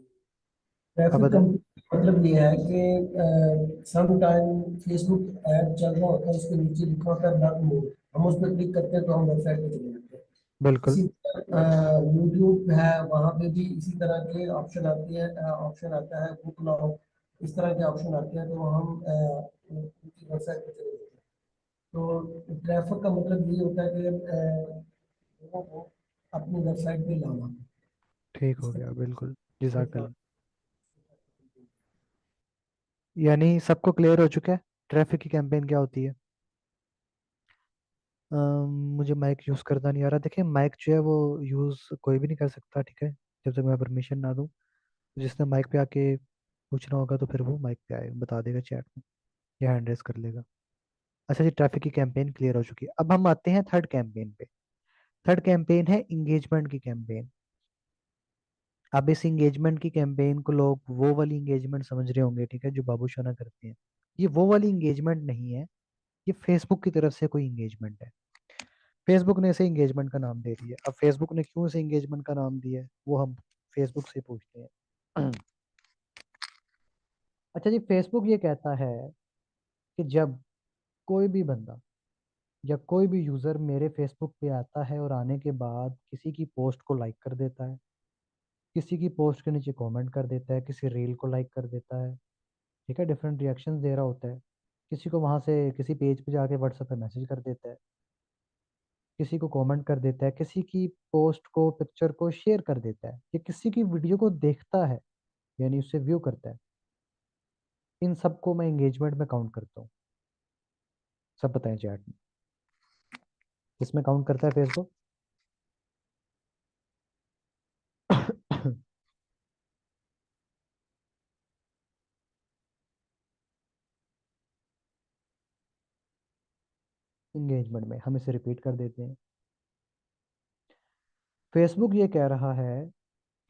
है, आप ट्रैफिक का बताएं। मतलब ये है कि सम टाइम फेसबुक ऐड चल रहा होता है, उसके नीचे लिखा होता है लर्न मोर, हम उस पर क्लिक करते हैं तो हम वेबसाइट पे चले जाते हैं। बिल्कुल। इसी तरह यूट्यूब है, वहाँ पे भी इसी तरह के ऑप्शन आती है, ऑप्शन आता है बुक नाउ, इस तरह के ऑप्शन आते हैं, तो हम उनकी वेबसाइट पे चले जाते हैं। तो ट्रैफिक का मतलब ये होता है कि लोगों को अपनी वेबसाइट पे लाना। ठीक हो इसका गया, बिल्कुल। इसका- जज़ाकल्लाह। यानी सबको क्लियर हो चुका है ट्रैफिक की कैंपेन क्या होती है। मुझे माइक यूज़ करना नहीं आ रहा। देखिए माइक जो है वो यूज़ कोई भी नहीं कर सकता, ठीक है, जब तक मैं परमिशन ना दूँ। जिसने माइक पे आके पूछना होगा तो फिर वो माइक पे आएगा, बता देगा चैट में, या हैंड रेस कर लेगा। अच्छा जी, ट्रैफिक की कैंपेन क्लियर हो चुकी है। अब हम आते हैं थर्ड कैंपेन पे। थर्ड कैंपेन है इंगेजमेंट की कैंपेन। अब इस इंगेजमेंट की कैंपेन को लोग वो वाली इंगेजमेंट समझ रहे होंगे, ठीक है, जो बाबू शोना करते हैं। ये वो वाली इंगेजमेंट नहीं है, ये फेसबुक की तरफ से कोई इंगेजमेंट है। फेसबुक ने इसे इंगेजमेंट का नाम दे दिया। अब फेसबुक ने क्यों इसे इंगेजमेंट का नाम दिया है वो हम फेसबुक से पूछते हैं। अच्छा जी, फेसबुक ये कहता है कि जब कोई भी बंदा या कोई भी यूजर मेरे फेसबुक पे आता है और आने के बाद किसी की पोस्ट को लाइक कर देता है, किसी की पोस्ट के नीचे कमेंट कर देता है, किसी रील को लाइक कर देता है, ठीक है, डिफरेंट रिएक्शंस दे रहा होता है, किसी को वहां से किसी पेज पे जाके व्हाट्सएप पे मैसेज कर देता है, किसी को कमेंट कर देता है, किसी की पोस्ट को पिक्चर को शेयर कर देता है, या किसी की वीडियो को देखता है, यानी उससे व्यू करता है। इन सबको मैं एंगेजमेंट में काउंट करता हूँ। सब बताएं चैट में, इसमें काउंट करता है फेसबुक। इंगेजमेंट में। हम इसे रिपीट कर देते हैं। फेसबुक ये कह रहा है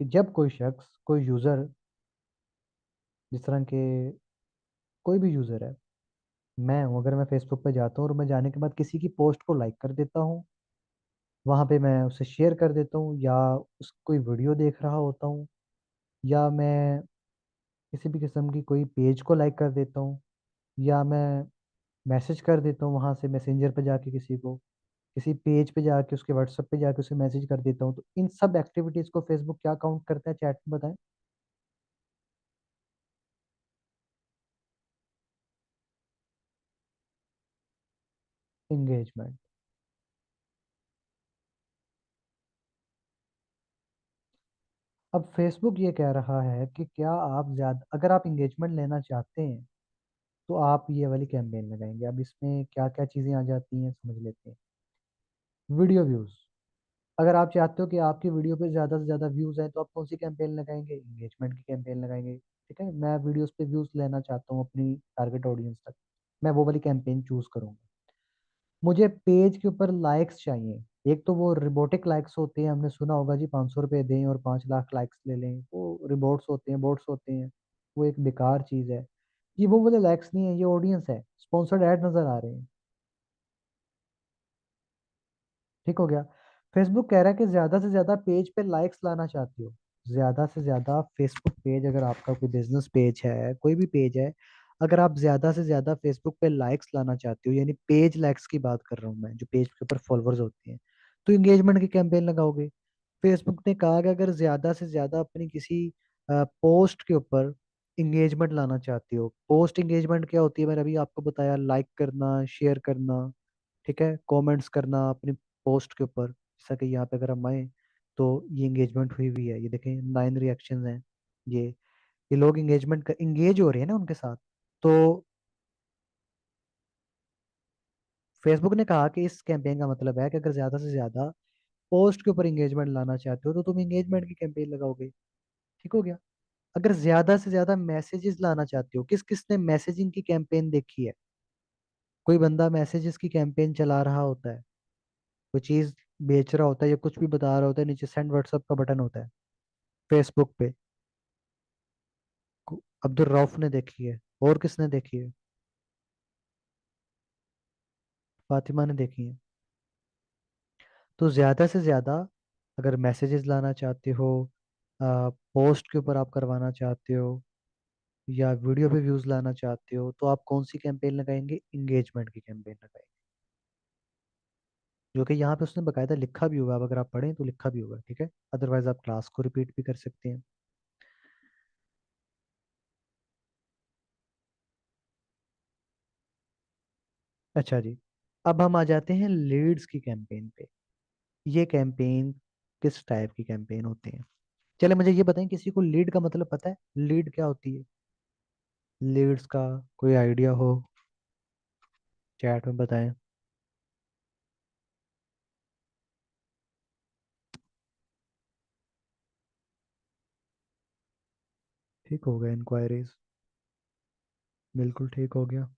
कि जब कोई शख्स, कोई यूज़र, जिस तरह के कोई भी यूज़र है, मैं हूँ, अगर मैं फेसबुक पे जाता हूँ और मैं जाने के बाद किसी की पोस्ट को लाइक कर देता हूँ, वहाँ पे मैं उसे शेयर कर देता हूँ, या उस कोई वीडियो देख रहा होता हूँ, या मैं किसी भी किस्म की कोई पेज को लाइक कर देता हूँ, या मैं मैसेज कर देता हूँ वहाँ से मैसेंजर पे जाके किसी को, किसी पेज पे जाके, उसके व्हाट्सएप पे जाके उसे मैसेज कर देता हूँ, तो इन सब एक्टिविटीज़ को फेसबुक क्या काउंट करता है, चैट में बताएं। एंगेजमेंट। अब फेसबुक ये कह रहा है कि क्या आप ज़्यादा, अगर आप इंगेजमेंट लेना चाहते हैं तो आप ये वाली कैंपेन लगाएंगे। अब इसमें क्या क्या चीज़ें आ जाती हैं समझ लेते हैं। वीडियो व्यूज़, अगर आप चाहते हो कि आपकी वीडियो पे ज़्यादा से ज़्यादा व्यूज़ हैं तो आप कौन सी कैंपेन लगाएंगे, इंगेजमेंट की कैंपेन लगाएंगे। ठीक है, मैं वीडियोस पे व्यूज़ लेना चाहता हूँ अपनी टारगेट ऑडियंस तक, मैं वो वाली कैंपेन चूज़ करूँगा। मुझे पेज के ऊपर लाइक्स चाहिए, एक तो वो रिबोटिक लाइक्स होते हैं, हमने सुना होगा जी 500 रुपये दें और 5 लाख लाइक्स ले लें, वो रिबोट्स होते हैं, बोट्स होते हैं, वो एक बेकार चीज़ है। ये वो वाले लाइक्स नहीं है, ये ऑडियंस है, स्पॉन्सर्ड ऐड नज़र आ रहे हैं। ठीक हो गया। फेसबुक कह रहा है कि ज़्यादा से ज़्यादा पेज पे लाइक्स लाना चाहते हो, ज़्यादा से ज़्यादा फेसबुक पेज, अगर आपका कोई बिजनेस पेज है, कोई भी पेज है, अगर आप ज़्यादा से ज़्यादा फेसबुक पे लाइक्स लाना चाहते हो, यानी पेज लाइक्स की बात कर रहा हूँ मैं, जो पेज के ऊपर फॉलोअर्स होते हैं, तो इंगेजमेंट की कैंपेन लगाओगे। फेसबुक ने कहा कि अगर ज़्यादा से ज़्यादा अपनी किसी पोस्ट के ऊपर इंगेजमेंट लाना चाहते हो, पोस्ट इंगेजमेंट क्या होती है, मैंने अभी आपको बताया, लाइक करना, शेयर करना, ठीक है, कमेंट्स करना अपनी पोस्ट के ऊपर। जैसा कि यहाँ पे अगर हम आए तो ये इंगेजमेंट हुई हुई है, ये देखें 9 रिएक्शंस हैं। ये लोग इंगेजमेंट कर इंगेज हो रहे हैं ना उनके साथ। तो फेसबुक ने कहा कि इस कैंपेन का मतलब है कि अगर ज्यादा से ज्यादा पोस्ट के ऊपर इंगेजमेंट लाना चाहते हो तो तुम इंगेजमेंट की कैंपेन लगाओगे। ठीक हो गया। अगर ज्यादा से ज्यादा मैसेजेस लाना चाहते हो, किस किस ने मैसेजिंग की कैंपेन देखी है, कोई बंदा मैसेजेस की कैंपेन चला रहा होता है, कोई चीज बेच रहा होता है या कुछ भी बता रहा होता है, नीचे सेंड व्हाट्सएप का बटन होता है फेसबुक पे, अब्दुल रऊफ ने देखी है, और किसने देखी है, फातिमा ने देखी है। तो ज्यादा से ज्यादा अगर मैसेजेस लाना चाहते हो, पोस्ट के ऊपर आप करवाना चाहते हो, या वीडियो पे व्यूज लाना चाहते हो, तो आप कौन सी कैंपेन लगाएंगे, इंगेजमेंट की कैंपेन लगाएंगे, जो कि यहाँ पे उसने बकायदा लिखा भी होगा, अब अगर आप पढ़ें तो लिखा भी होगा। ठीक है, अदरवाइज आप क्लास को रिपीट भी कर सकते हैं। अच्छा जी, अब हम आ जाते हैं लीड्स की कैंपेन पे। ये कैंपेन किस टाइप की कैंपेन होते हैं। चले मुझे ये बताएं, किसी को लीड का मतलब पता है, लीड क्या होती है, लीड्स का कोई आइडिया हो, चैट में बताएं। ठीक हो गया, इंक्वायरीज, बिल्कुल ठीक हो गया।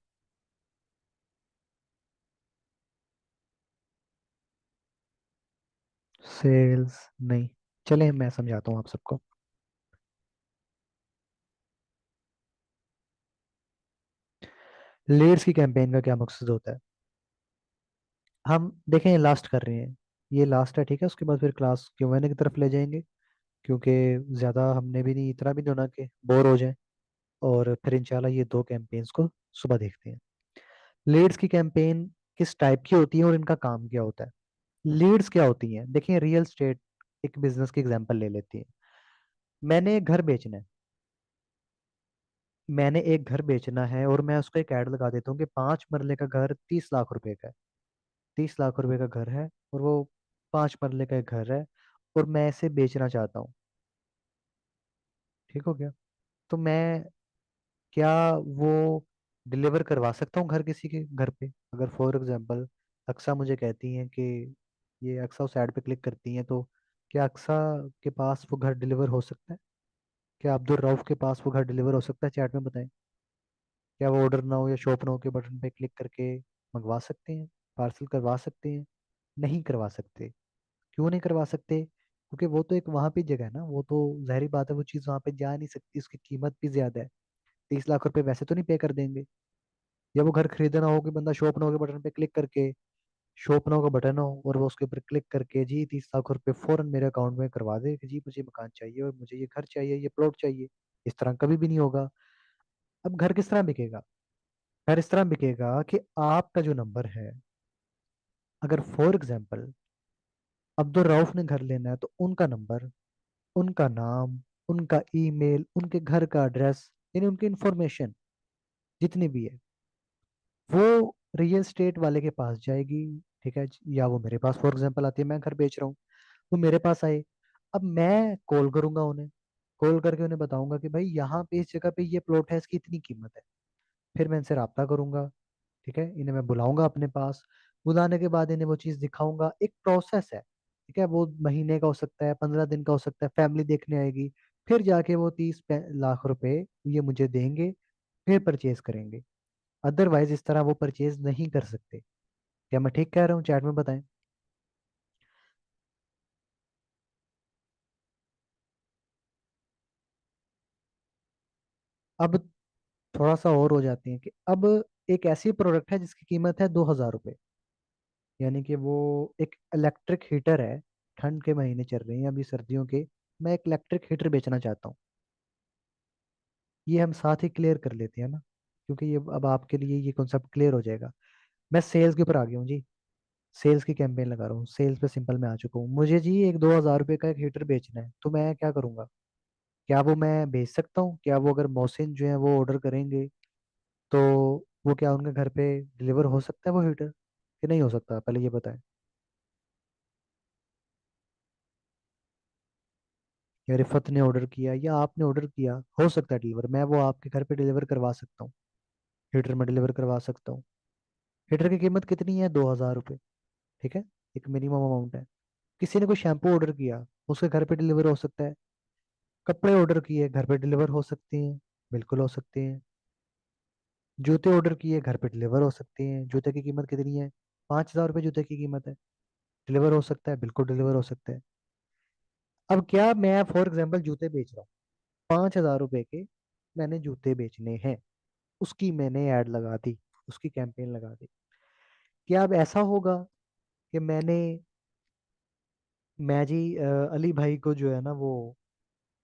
सेल्स नहीं, चले मैं समझाता हूँ आप सबको। लीड्स की कैंपेन का क्या मकसद होता है, हम देखें ये लास्ट कर रहे हैं, ये लास्ट है, ठीक है, उसके बाद फिर क्लास Q&A की तरफ ले जाएंगे, क्योंकि ज़्यादा हमने भी नहीं, इतना भी नहीं होना कि बोर हो जाए, और फिर इंशाल्लाह ये दो कैंपेन्स को सुबह देखते हैं। लीड्स की कैंपेन किस टाइप की होती है और इनका काम क्या होता है। लीड्स क्या होती हैं, देखिए रियल स्टेट, एक बिजनेस की एग्जांपल ले लेते हैं। मैंने एक घर बेचना है, मैंने एक घर बेचना है और मैं उसको एक ऐड लगा देता हूँ कि 5 मरले का घर 30 लाख रुपए का है, 30 लाख रुपए का घर है, और वो 5 मरले का एक घर है, और मैं इसे बेचना चाहता हूँ। ठीक हो गया। तो मैं क्या वो डिलीवर करवा सकता हूँ घर किसी के घर पे, अगर फॉर एग्जांपल अक्सा मुझे कहती हैं कि, ये अक्सा उस ऐड पे क्लिक करती हैं, तो क्या अक्सा के पास वो घर डिलीवर हो सकता है, क्या अब्दुल रऊफ के पास वो घर डिलीवर हो सकता है, चैट में बताएं। क्या वो ऑर्डर नाउ या शॉप नाउ के बटन पे क्लिक करके मंगवा सकते हैं। पार्सल करवा सकते हैं? नहीं करवा सकते। क्यों नहीं करवा सकते? क्योंकि वो तो एक वहां पे जगह है ना, वो तो जाहिर बात है वो चीज़ वहां पे जा नहीं सकती, उसकी कीमत भी ज्यादा है। 30 लाख रुपए वैसे तो नहीं पे कर देंगे। या वो घर खरीदना हो कि बंदा शॉप नो के बटन पे क्लिक करके, शॉप नो का बटन हो और वो उसके ऊपर क्लिक करके जी 30 लाख रुपए फौरन मेरे अकाउंट में करवा दे कि जी मुझे मकान चाहिए और मुझे ये घर चाहिए, ये प्लॉट चाहिए। इस तरह कभी भी नहीं होगा। अब घर किस तरह बिकेगा? घर इस तरह बिकेगा कि आपका जो नंबर है, अगर फॉर एग्जाम्पल अब्दुल रऊफ ने घर लेना है तो उनका नंबर, उनका नाम, उनका ईमेल, उनके घर का एड्रेस, यानी उनकी इंफॉर्मेशन जितनी भी है वो रियल स्टेट वाले के पास जाएगी। ठीक है, या वो मेरे पास फॉर एग्जाम्पल आती है, मैं घर बेच रहा हूँ, वो मेरे पास आए। अब मैं कॉल करूंगा उन्हें, कॉल करके उन्हें बताऊंगा कि भाई यहाँ पे इस जगह पे ये प्लॉट है, इसकी इतनी कीमत है। फिर मैं इनसे रब्ता करूंगा। ठीक है, इन्हें मैं बुलाऊंगा अपने पास। बुलाने के बाद इन्हें वो चीज़ दिखाऊंगा। एक प्रोसेस है। ठीक है, वो महीने का हो सकता है, 15 दिन का हो सकता है, फैमिली देखने आएगी। फिर जाके वो 30 लाख रुपए ये मुझे देंगे, फिर परचेज करेंगे। अदरवाइज इस तरह वो परचेज नहीं कर सकते। क्या मैं ठीक कह रहा हूँ? चैट में बताएं। अब थोड़ा सा और हो जाते हैं कि अब एक ऐसी प्रोडक्ट है जिसकी कीमत है 2,000 रुपये। यानी कि वो एक इलेक्ट्रिक हीटर है। ठंड के महीने चल रहे हैं अभी, सर्दियों के। मैं एक इलेक्ट्रिक हीटर बेचना चाहता हूँ। ये हम साथ ही क्लियर कर लेते हैं ना, क्योंकि ये अब आपके लिए ये कॉन्सेप्ट क्लियर हो जाएगा। मैं सेल्स के ऊपर आ गया हूँ जी। सेल्स की कैंपेन लगा रहा हूँ, सेल्स पे सिंपल में आ चुका हूँ। मुझे जी एक 2,000 रुपये का एक हीटर बेचना है, तो मैं क्या करूँगा? क्या वो मैं बेच सकता हूँ? क्या वो अगर मोहसिन जो है वो ऑर्डर करेंगे तो वो क्या उनके घर पे डिलीवर हो सकता है वो हीटर, कि नहीं हो सकता? पहले ये बताएं। या रिफत ने ऑर्डर किया या आपने ऑर्डर किया, हो सकता है डिलीवर, मैं वो आपके घर पे डिलीवर करवा सकता हूँ। हीटर में डिलीवर करवा सकता हूँ। हीटर की कीमत कितनी है? 2,000 रुपये। ठीक है, एक मिनिमम अमाउंट है। किसी ने कोई शैम्पू ऑर्डर किया, उसके घर पे डिलीवर हो सकता है। कपड़े ऑर्डर किए, घर पे डिलीवर हो सकते हैं। बिल्कुल हो सकते हैं। जूते ऑर्डर किए, घर पे डिलीवर हो सकते हैं। जूते की कीमत कितनी है? 5,000 रुपये जूते की कीमत है। डिलीवर हो सकता है, बिल्कुल डिलीवर हो सकता है। अब क्या मैं फॉर एग्जाम्पल जूते बेच रहा हूँ, 5,000 रुपये के मैंने जूते बेचने हैं, उसकी मैंने ऐड लगा दी, उसकी कैंपेन लगा दी। क्या अब ऐसा होगा कि मैं जी अली भाई को जो है ना वो,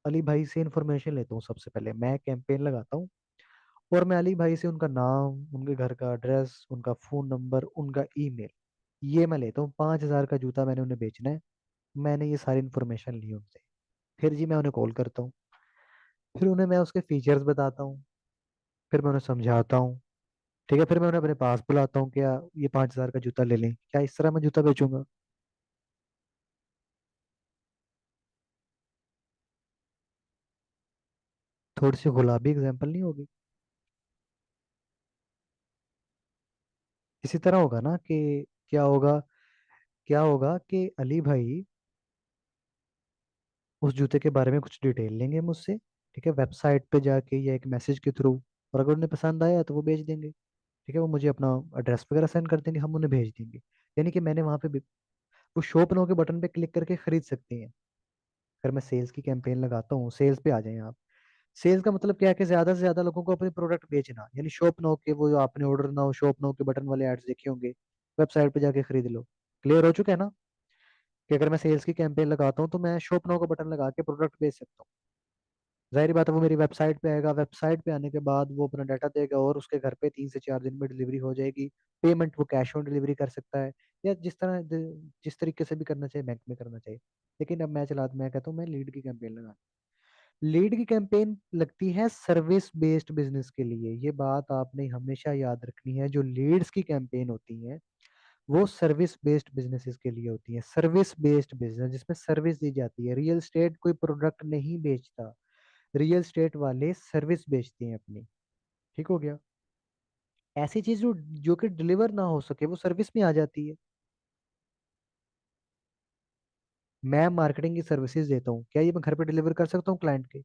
अली भाई से इंफॉर्मेशन लेता हूँ, सबसे पहले मैं कैंपेन लगाता हूँ और मैं अली भाई से उनका नाम, उनके घर का एड्रेस, उनका फोन नंबर, उनका ईमेल, ये मैं लेता हूँ। 5,000 का जूता मैंने उन्हें बेचना है। मैंने ये सारी इन्फॉर्मेशन ली उनसे। फिर जी मैं उन्हें कॉल करता हूँ। फिर उन्हें मैं उसके फीचर्स बताता हूँ। फिर मैं उन्हें समझाता हूँ। ठीक है, फिर मैं उन्हें अपने पास बुलाता हूँ, क्या ये 5,000 का जूता ले लें? क्या इस तरह मैं जूता बेचूंगा? थोड़ी सी गुलाबी एग्जाम्पल नहीं होगी? इसी तरह होगा ना कि क्या होगा, क्या होगा कि अली भाई उस जूते के बारे में कुछ डिटेल लेंगे मुझसे। ठीक है, वेबसाइट पे जाके या एक मैसेज के थ्रू, और अगर उन्हें पसंद आया तो वो भेज देंगे। ठीक है, वो मुझे अपना एड्रेस वगैरह सेंड कर देंगे, हम उन्हें भेज देंगे। यानी कि मैंने वहां पे वो शॉप नो के बटन पे क्लिक करके खरीद सकते हैं। अगर मैं सेल्स की कैंपेन लगाता हूँ, सेल्स पे आ जाएं आप। सेल्स का मतलब क्या है कि ज्यादा से ज्यादा लोगों को अपने प्रोडक्ट बेचना, यानी शॉप नो के वो जो आपने ऑर्डर ना हो शॉप नो के बटन वाले एड्स देखे होंगे, वेबसाइट पे जाके खरीद लो। क्लियर हो चुका है ना कि अगर मैं सेल्स की कैंपेन लगाता हूँ तो मैं शॉप नो का बटन लगा के प्रोडक्ट बेच सकता हूँ। जाहिर बात है वो मेरी वेबसाइट पे आएगा, वेबसाइट पे आने के बाद वो अपना डाटा देगा और उसके घर पे 3 से 4 दिन में डिलीवरी हो जाएगी। पेमेंट वो कैश ऑन डिलीवरी कर सकता है, या जिस तरीके से भी करना चाहिए बैंक में करना चाहिए। लेकिन अब मैं कहता हूँ मैं लीड की कैंपेन लगा। लीड की कैंपेन लगती है सर्विस बेस्ड बिजनेस के लिए। ये बात आपने हमेशा याद रखनी है, जो लीड्स की कैंपेन होती है वो सर्विस बेस्ड बिजनेसेस के लिए होती है। सर्विस बेस्ड बिजनेस जिसमें सर्विस दी जाती है। रियल स्टेट कोई प्रोडक्ट नहीं बेचता, रियल स्टेट वाले सर्विस बेचते हैं अपनी। ठीक हो गया? ऐसी चीज जो जो कि डिलीवर ना हो सके वो सर्विस में आ जाती है। मैं मार्केटिंग की सर्विसेज देता हूँ, क्या ये मैं घर पे डिलीवर कर सकता हूँ क्लाइंट के?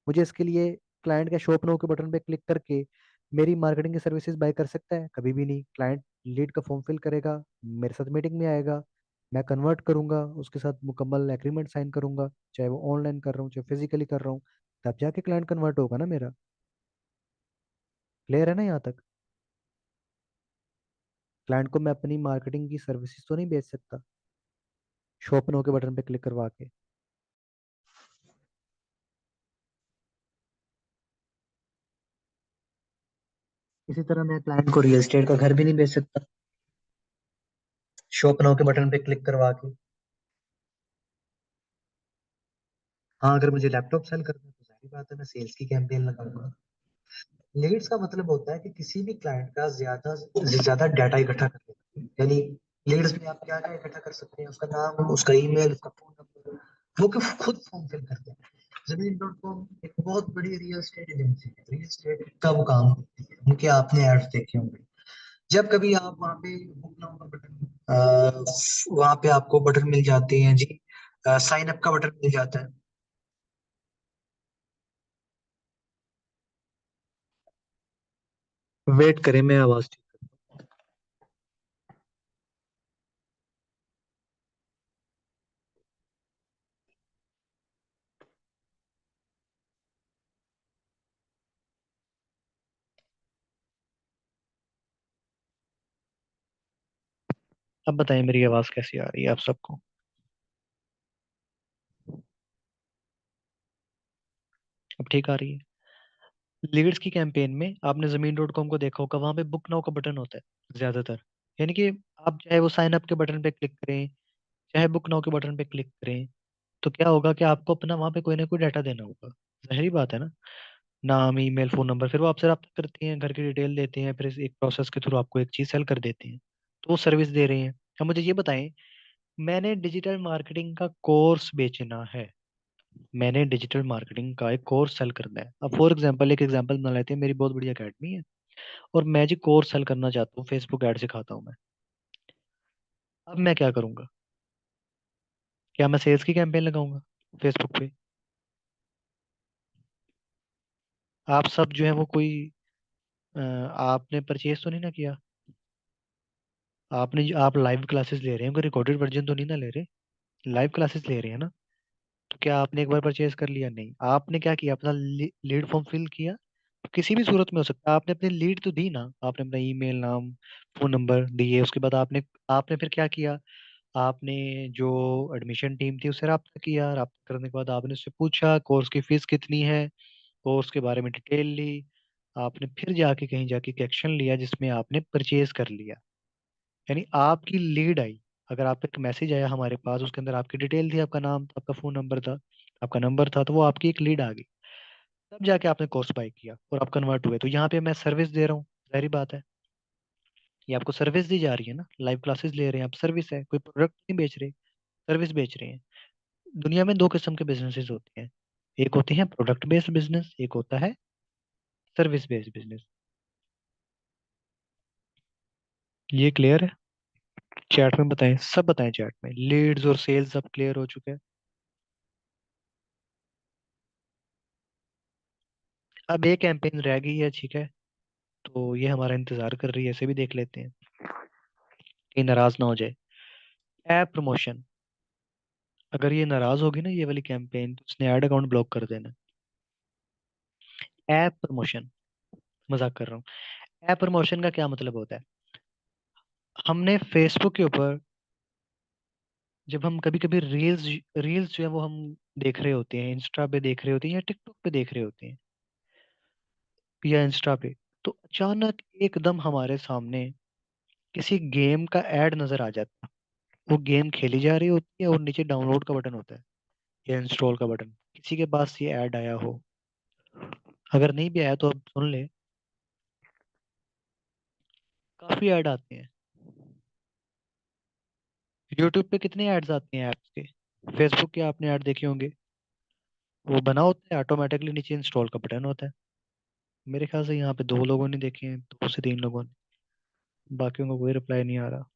मुझे इसके लिए क्लाइंट के शॉप नो के बटन पे क्लिक करके मेरी मार्केटिंग की सर्विसेज बाय कर सकता है? कभी भी नहीं। क्लाइंट लीड का फॉर्म फिल करेगा, मेरे साथ मीटिंग में आएगा, मैं कन्वर्ट करूंगा, उसके साथ मुकम्मल एग्रीमेंट साइन करूंगा, चाहे वो ऑनलाइन कर रहा हूँ चाहे फिजिकली कर रहा हूँ, तब जाके क्लाइंट कन्वर्ट होगा ना मेरा। क्लियर है ना यहाँ तक? क्लाइंट को मैं अपनी मार्केटिंग की सर्विसेज तो नहीं बेच सकता शॉप नो के बटन पे क्लिक करवा के। इसी तरह मैं क्लाइंट को रियल एस्टेट का घर भी नहीं बेच सकता शॉप नाउ के बटन पे क्लिक करवा के। हाँ, अगर मुझे लैपटॉप सेल करना है तो जाहिर बात है मैं सेल्स की कैंपेन लगाऊंगा। लीड्स का मतलब होता है कि किसी भी क्लाइंट का ज्यादा से ज्यादा डाटा इकट्ठा कर लेना, यानी लीड्स में आप क्या क्या इकट्ठा कर सकते हैं, उसका नाम, उसका ईमेल, उसका फोन नंबर, वो कि खुद फॉर्म फिल करते हैं। Zameen.com एक बहुत बड़ी रियल एस्टेट एजेंसी है, रियल एस्टेट का वो काम करती है, उनके आपने एड्स देखे होंगे। जब कभी आप वहाँ पे बुक नाउ का बटन, वहाँ पे आपको बटन मिल जाते हैं जी, साइन अप का बटन मिल जाता है। वेट करें, मैं आवाज ठीक अब बताइए मेरी आवाज कैसी आ रही है आप सबको? अब ठीक आ रही है? लीड्स की कैंपेन में आपने Zameen.com को देखा होगा, वहां पे बुक नाउ का बटन होता है ज्यादातर। यानी कि आप चाहे वो साइन अप के बटन पे क्लिक करें, चाहे बुक नाउ के बटन पे क्लिक करें, तो क्या होगा कि आपको अपना वहां पे कोई ना कोई डाटा देना होगा। जाहिर बात है ना, नाम, ईमेल, फोन नंबर, फिर वो आपसे रब्ता करते हैं, घर की डिटेल देते हैं, फिर इस एक प्रोसेस के थ्रू आपको एक चीज सेल कर देते हैं। तो वो सर्विस दे रहे हैं। अब मुझे ये बताएं, मैंने डिजिटल मार्केटिंग का कोर्स बेचना है, मैंने डिजिटल मार्केटिंग का एक कोर्स सेल करना है। अब फॉर एग्जांपल एक एग्जांपल बना लेते हैं, मेरी बहुत बड़ी अकेडमी है और मैं जी कोर्स सेल करना चाहता हूँ, फेसबुक ऐड सिखाता हूँ मैं। अब मैं क्या करूंगा? क्या मैं सेल्स की कैंपेन लगाऊंगा फेसबुक पे? आप सब जो है वो कोई आपने परचेज तो नहीं ना किया? आप लाइव क्लासेस ले रहे हैं, कोई रिकॉर्डेड वर्जन तो नहीं ना ले रहे? लाइव क्लासेस ले रहे हैं ना? तो क्या आपने एक बार परचेज कर लिया? नहीं, आपने क्या किया, अपना लीड फॉर्म फिल किया। किसी भी सूरत में हो सकता है, आपने अपनी लीड तो दी ना, आपने अपना ईमेल, नाम, फोन नंबर दिए, उसके बाद आपने आपने फिर क्या किया, आपने जो एडमिशन टीम थी उससे रब्ता किया, रब्ता करने के बाद आपने उससे पूछा कोर्स की फीस कितनी है, कोर्स के बारे में डिटेल ली, आपने फिर जाके कहीं जाके एक एक्शन लिया जिसमें आपने परचेज कर लिया। यानी आपकी लीड आई, अगर आपका एक मैसेज आया हमारे पास, उसके अंदर आपकी डिटेल थी, आपका नाम था, आपका फोन नंबर था, आपका नंबर था, तो वो आपकी एक लीड आ गई। तब जाके आपने कोर्स बाय किया और आप कन्वर्ट हुए, तो यहाँ पे मैं सर्विस दे रहा हूँ, जाहिर बात है। ये आपको सर्विस दी जा रही है ना, लाइव क्लासेस ले रहे हैं आप, सर्विस है, कोई प्रोडक्ट नहीं बेच रहे, सर्विस बेच रहे हैं। दुनिया में दो किस्म के बिजनेसेस होते हैं, एक होते हैं प्रोडक्ट बेस्ड बिजनेस, एक होता है सर्विस बेस्ड बिजनेस। ये क्लियर है? चैट में बताएं, सब बताएं चैट में, लीड्स और सेल्स सब क्लियर हो चुके हैं? अब एक कैंपेन रह गई है, ठीक है, तो ये हमारा इंतजार कर रही है, इसे भी देख लेते हैं कहीं नाराज ना हो जाए। ऐप प्रमोशन, अगर ये नाराज होगी ना ये वाली कैंपेन, तो उसने ऐड अकाउंट ब्लॉक कर देना। ऐप प्रमोशन, मजाक कर रहा हूँ। ऐप प्रमोशन का क्या मतलब होता है? हमने फेसबुक के ऊपर जब हम कभी कभी रील्स रील्स जो है वो हम देख रहे होते हैं, इंस्टा पे देख रहे होते हैं या टिकटॉक पे देख रहे होते हैं या इंस्टा पे, तो अचानक एकदम हमारे सामने किसी गेम का ऐड नजर आ जाता है। वो गेम खेली जा रही होती है और नीचे डाउनलोड का बटन होता है या इंस्टॉल का बटन, किसी के पास ये ऐड आया हो, अगर नहीं भी आया तो अब सुन ले, काफी ऐड आते हैं। यूट्यूब पे कितने ऐड्स आते हैं ऐप्स के, फेसबुक के आपने ऐड देखे होंगे, वो बना होता है ऑटोमेटिकली, नीचे इंस्टॉल का बटन होता है। मेरे ख्याल से यहाँ पे दो लोगों ने देखे हैं, दो से तीन लोगों ने, बाकियों को कोई रिप्लाई नहीं आ रहा।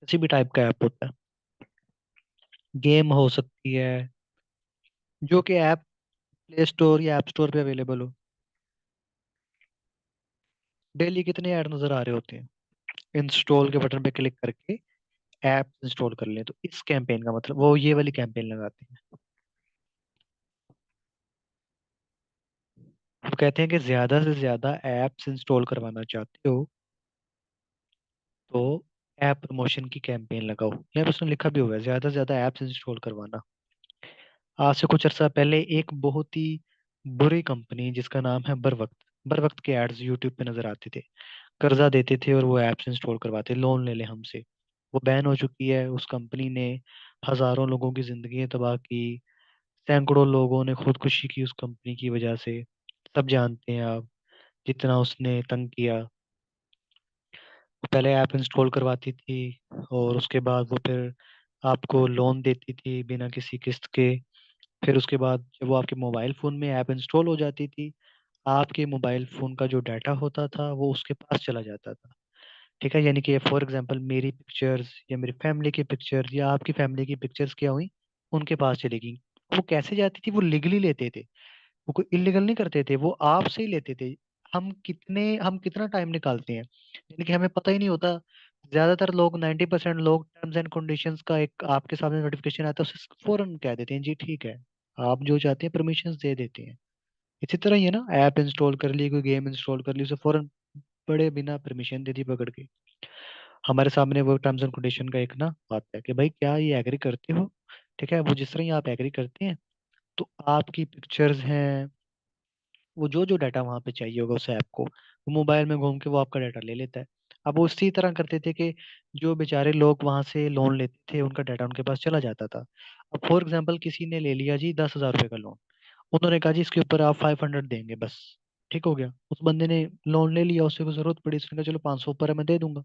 किसी भी टाइप का ऐप होता है, गेम हो सकती है, जो कि ऐप प्ले स्टोर या ऐप स्टोर पे अवेलेबल हो, डेली कितने ऐड नजर आ रहे होते हैं। इंस्टॉल के बटन पे क्लिक करके ऐप इंस्टॉल कर लें, तो इस कैंपेन का मतलब वो ये वाली कैंपेन लगाते हैं। वो कहते हैं कि ज्यादा से ज्यादा ऐप्स इंस्टॉल करवाना चाहते हो तो ऐप प्रमोशन की कैंपेन लगाओ। यहाँ पे उसने लिखा भी हुआ है, ज्यादा से ज्यादा ऐप्स इंस्टॉल करवाना। आज से कुछ अर्सा पहले एक बहुत ही बुरी कंपनी जिसका नाम है बरवक्त, बरवक्त के एड्स यूट्यूब पे नजर आते थे। कर्जा देते थे और वो ऐप्स इंस्टॉल करवाते, लोन ले ले हमसे। वो बैन हो चुकी है। उस कंपनी ने हजारों लोगों की जिंदगी तबाह की, सैकड़ों लोगों ने खुदकुशी की उस कंपनी की वजह से। सब जानते हैं आप जितना उसने तंग किया। वो पहले ऐप इंस्टॉल करवाती थी और उसके बाद वो फिर आपको लोन देती थी बिना किसी किस्त के। फिर उसके बाद जब वो आपके मोबाइल फ़ोन में ऐप इंस्टॉल हो जाती थी, आपके मोबाइल फ़ोन का जो डाटा होता था वो उसके पास चला जाता था। ठीक है, यानी कि फॉर एग्जांपल मेरी पिक्चर्स या मेरी फैमिली की पिक्चर्स या आपकी फैमिली की पिक्चर्स क्या हुई, उनके पास चलेगी। वो कैसे जाती थी? वो लीगली लेते थे, वो कोई इलीगल नहीं करते थे, वो आपसे ही लेते थे। हम कितना टाइम निकालते हैं, यानी कि हमें पता ही नहीं होता। ज्यादातर लोग 90% लोग टर्म्स एंड कंडीशंस का एक आपके सामने नोटिफिकेशन आता है, उसे फौरन कह देते हैं जी ठीक है, आप जो चाहते हैं परमिशंस दे देते हैं। इसी तरह ही है ना, ऐप इंस्टॉल कर ली, कोई गेम इंस्टॉल कर ली, उसे फौरन बड़े बिना परमिशन दे दी पकड़ के। हमारे सामने वो टर्म्स एंड कंडीशन का एक ना आता है कि भाई क्या ये एग्री करते हो। ठीक है, वो जिस तरह ही आप एग्री करते हैं तो आपकी पिक्चर्स हैं, वो जो जो डाटा वहां पे चाहिए होगा उस ऐप को, वो मोबाइल में घूम के वो आपका डाटा ले लेता है। अब वो उसी तरह करते थे कि जो बेचारे लोग वहां से लोन लेते थे उनका डाटा उनके पास चला जाता था। अब फॉर एग्जाम्पल किसी ने ले लिया जी 10,000 रुपए का लोन, उन्होंने कहा जी इसके ऊपर आप 500 देंगे बस। ठीक हो गया, उस बंदे ने लोन ले लिया, उससे को जरूरत पड़ी, उसने कहा चलो 500 ऊपर है मैं दे दूंगा।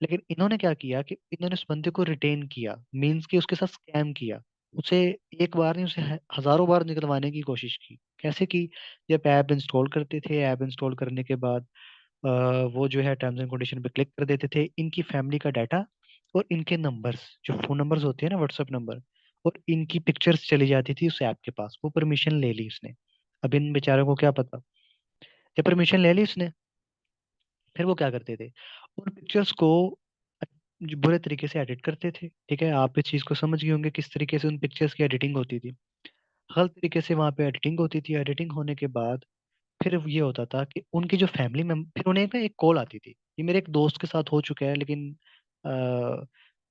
लेकिन इन्होंने क्या किया कि इन्होंने उस बंदे को रिटेन किया, मीन्स कि उसके साथ स्कैम किया। उसे एक बार नहीं, उसे हजारों बार निकलवाने की कोशिश की। कैसे की? जब ऐप इंस्टॉल करते थे, ऐप इंस्टॉल करने के बाद अ, वो जो है टर्म्स एंड कंडीशन पे क्लिक कर देते थे, इनकी फैमिली का डाटा और इनके नंबर्स, जो फोन नंबर्स होते हैं ना, व्हाट्सएप नंबर, और इनकी पिक्चर्स चली जाती थी उस ऐप के पास। वो परमिशन ले ली उसने। अब इन बेचारों को क्या पता, जब परमिशन ले ली उसने, फिर वो क्या करते थे, उन पिक्चर्स को जो बुरे तरीके से एडिट करते थे। ठीक है, आप इस चीज को समझ गए होंगे किस तरीके से उन पिक्चर्स की एडिटिंग होती थी। हर तरीके से वहां पे एडिटिंग होती थी। एडिटिंग होने के बाद फिर ये होता था कि उनकी जो फैमिली में फिर उन्हें ना एक कॉल आती थी। ये मेरे एक दोस्त के साथ हो चुका है, लेकिन आ,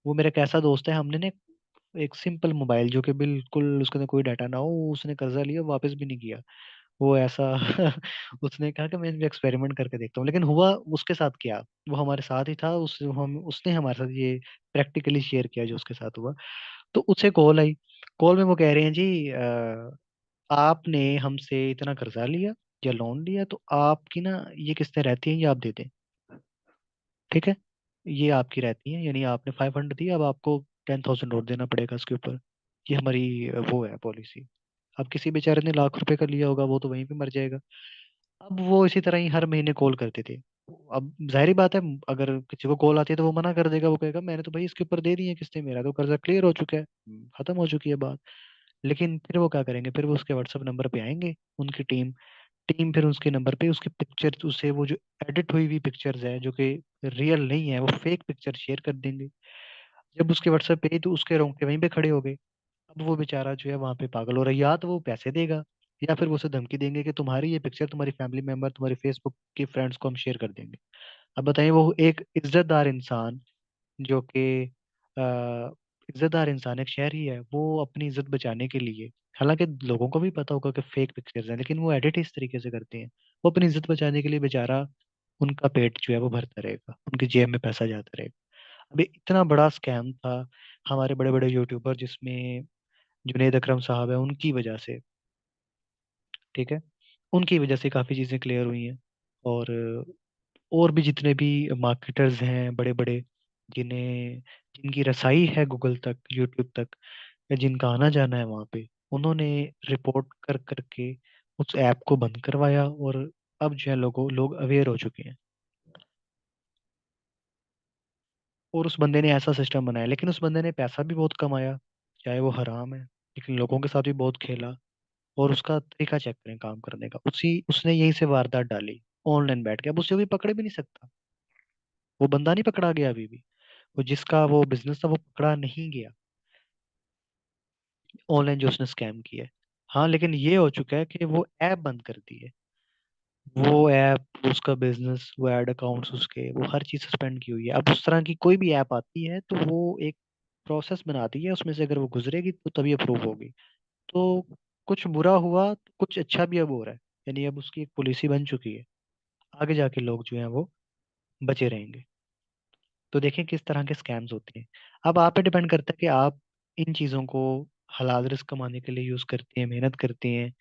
वो मेरा एक ऐसा दोस्त है, हमने ना एक सिंपल मोबाइल जो कि बिल्कुल उसके अंदर कोई डाटा ना हो, उसने कर्जा लिया वापस भी नहीं किया। वो ऐसा उसने कहा कि मैं भी एक्सपेरिमेंट करके देखता हूँ, लेकिन हुआ उसके साथ क्या, वो हमारे साथ ही था, उसने हमारे साथ ये प्रैक्टिकली शेयर किया जो उसके साथ हुआ। तो उससे कॉल आई। कॉल में वो कह रहे हैं जी आपने हमसे इतना कर्जा लिया या लोन लिया, तो आपकी ना ये किस्तें रहती हैं, ये आप दे दें। ठीक है, ये आपकी रहती हैं, यानी आपने 500 दी, अब आपको 10,000 और देना पड़ेगा उसके ऊपर। ये हमारी वो है पॉलिसी। अब किसी बेचारे ने लाख रुपए का लिया होगा, वो तो वहीं पे मर जाएगा। अब वो इसी तरह ही हर महीने कॉल करते थे। अब जाहिर बात है, अगर किसी को कॉल आती है तो वो मना कर देगा, वो कहेगा मैंने तो भाई इसके ऊपर दे दी है किस्तें, मेरा तो कर्जा क्लियर हो चुका है, खत्म हो चुकी है बात। लेकिन फिर वो क्या करेंगे, फिर वो उसके व्हाट्सएप नंबर पे आएंगे, उनकी टीम टीम फिर उसके नंबर पे उसकी पिक्चर, उसे वो जो एडिट हुई हुई पिक्चर्स है जो कि रियल नहीं है, वो फेक पिक्चर शेयर कर देंगे। जब उसके व्हाट्सएप पे आई तो उसके रोंगटे वहीं पे खड़े हो गए। अब वो बेचारा जो है वहां पे पागल हो रहा है, या तो वो पैसे देगा या फिर वो उसे धमकी देंगे कि तुम्हारी ये पिक्चर तुम्हारी फैमिली मेंबर, तुम्हारी फेसबुक के फ्रेंड्स को हम शेयर कर देंगे। अब बताइए, वो एक इज्जतदार इंसान जो कि इज्जतदार इंसान, एक शहरी है, वो अपनी इज्जत बचाने के लिए, हालांकि लोगों को भी पता होगा कि फेक पिक्चर्स हैं, लेकिन वो एडिट इस तरीके से करते हैं। वो अपनी इज्जत बचाने के लिए बेचारा, उनका पेट जो है वो भरता रहेगा, उनकी जेब में पैसा जाता रहेगा। अभी इतना बड़ा स्कैम था हमारे बड़े बड़े यूट्यूबर, जिसमें जुनेद अकरम साहब है, उनकी वजह से। ठीक है, उनकी वजह से काफ़ी चीज़ें क्लियर हुई हैं। और और भी जितने भी मार्केटर्स हैं बड़े बड़े, जिन्हें जिनकी रसाई है गूगल तक, यूट्यूब तक, या जिनका आना जाना है वहाँ पे, उन्होंने रिपोर्ट कर करके उस ऐप को बंद करवाया। और अब जो है लोग अवेयर हो चुके हैं। और उस बंदे ने ऐसा सिस्टम बनाया, लेकिन उस बंदे ने पैसा भी बहुत कमाया, चाहे वो हराम है, लेकिन लोगों के साथ भी बहुत खेला। और उसका तरीका चेक करें काम करने का। उसी उसने यहीं से वारदात डाली ऑनलाइन बैठ के। अब उसे कोई पकड़ भी नहीं सकता, वो बंदा नहीं पकड़ा गया अभी भी, वो जिसका वो बिजनेस था वो पकड़ा नहीं गया, ऑनलाइन जो उसने स्कैम किया है। हाँ, लेकिन ये हो चुका है कि वो ऐप बंद कर दी है, वो ऐप, उसका बिजनेस, वो एड अकाउंट्स उसके, वो हर चीज सस्पेंड की हुई है। अब उस तरह की कोई भी ऐप आती है तो वो एक प्रोसेस बनाती है, उसमें से अगर वो गुजरेगी तो तभी अप्रूव होगी। तो कुछ बुरा हुआ तो कुछ अच्छा भी अब हो रहा है, यानी अब उसकी एक पॉलिसी बन चुकी है, आगे जाके लोग जो हैं वो बचे रहेंगे। तो देखें किस तरह के स्कैम्स होते हैं। अब आप पे डिपेंड करता है कि आप इन चीज़ों को हलाल रिस्क कमाने के लिए यूज़ करती हैं, मेहनत करती हैं,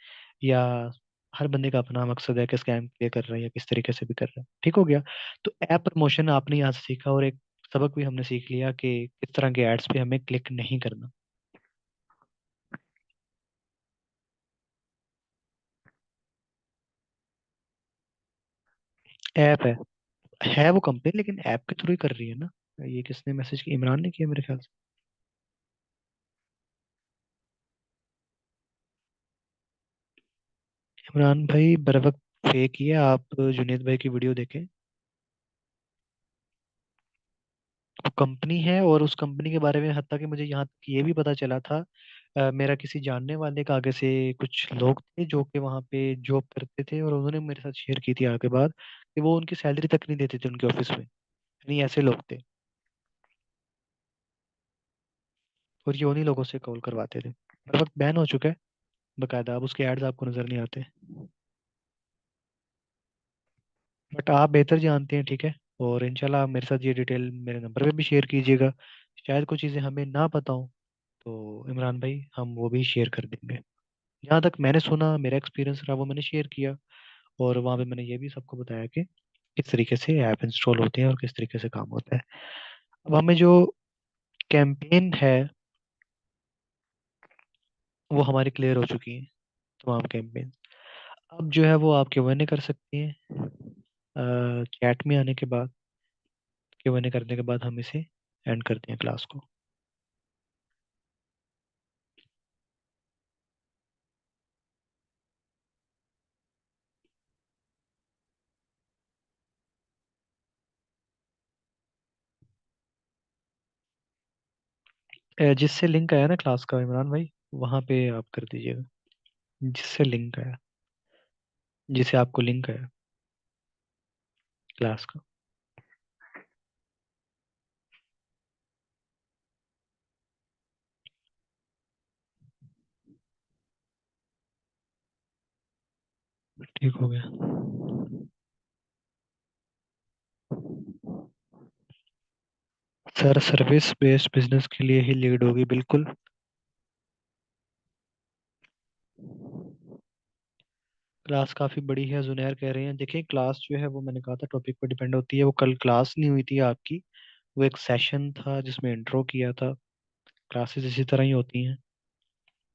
या हर बंदे का अपना मकसद है कि स्कैम क्लियर कर रहा है या किस तरीके से भी कर रहा है। ठीक हो गया। तो ऐप प्रमोशन आपने यहाँ से सीखा, और एक सबक भी हमने सीख लिया कि किस तरह के एड्स पे हमें क्लिक नहीं करना। ऐप है वो कंपनी, लेकिन ऐप के थ्रू ही कर रही है ना। ये किसने मैसेज किया? इमरान ने किया मेरे ख्याल से। इमरान भाई बर वक्त फेक ही है, आप जुनेद भाई की वीडियो देखें। वो कंपनी है, और उस कंपनी के बारे में हत्ता कि मुझे यहाँ तक ये भी पता चला था, मेरा किसी जानने वाले का आगे से कुछ लोग थे जो कि वहाँ पे जॉब करते थे, और उन्होंने मेरे साथ शेयर की थी आगे बात कि वो उनकी सैलरी तक नहीं देते थे उनके ऑफिस में, यानी ऐसे लोग थे, और ये उन्हीं लोगों से कॉल करवाते थे। हर वक्त बैन हो चुका है बकायदा, अब उसके एड्स आपको नजर नहीं आते। बट आप बेहतर जानते हैं, ठीक है। और इंशाल्लाह आप मेरे साथ ये डिटेल मेरे नंबर पे भी शेयर कीजिएगा, शायद कुछ चीज़ें हमें ना पता हो तो इमरान भाई हम वो भी शेयर कर देंगे। जहाँ तक मैंने सुना, मेरा एक्सपीरियंस रहा, वो मैंने शेयर किया। और वहाँ पे मैंने ये भी सबको बताया कि किस तरीके से ऐप इंस्टॉल होते हैं और किस तरीके से काम होता है। अब हमें जो कैंपेन है वो हमारी क्लियर हो चुकी है, तमाम कैंपेन। अब जो है वो आप Q&A कर सकती हैं चैट में आने के बाद। Q&A करने के बाद हम इसे एंड करते हैं क्लास को। जिससे लिंक आया ना क्लास का इमरान भाई, वहाँ पे आप कर दीजिएगा, जिससे लिंक आया, जिसे आपको लिंक आया क्लास का। ठीक हो गया सर, सर्विस बेस्ड बिजनेस के लिए ही लीड होगी बिल्कुल। क्लास काफ़ी बड़ी है, जुनैर कह रहे हैं। देखिए क्लास जो है वो मैंने कहा था टॉपिक पर डिपेंड होती है। वो कल क्लास नहीं हुई थी आपकी, वो एक सेशन था जिसमें इंट्रो किया था। क्लासेस इसी तरह ही होती हैं,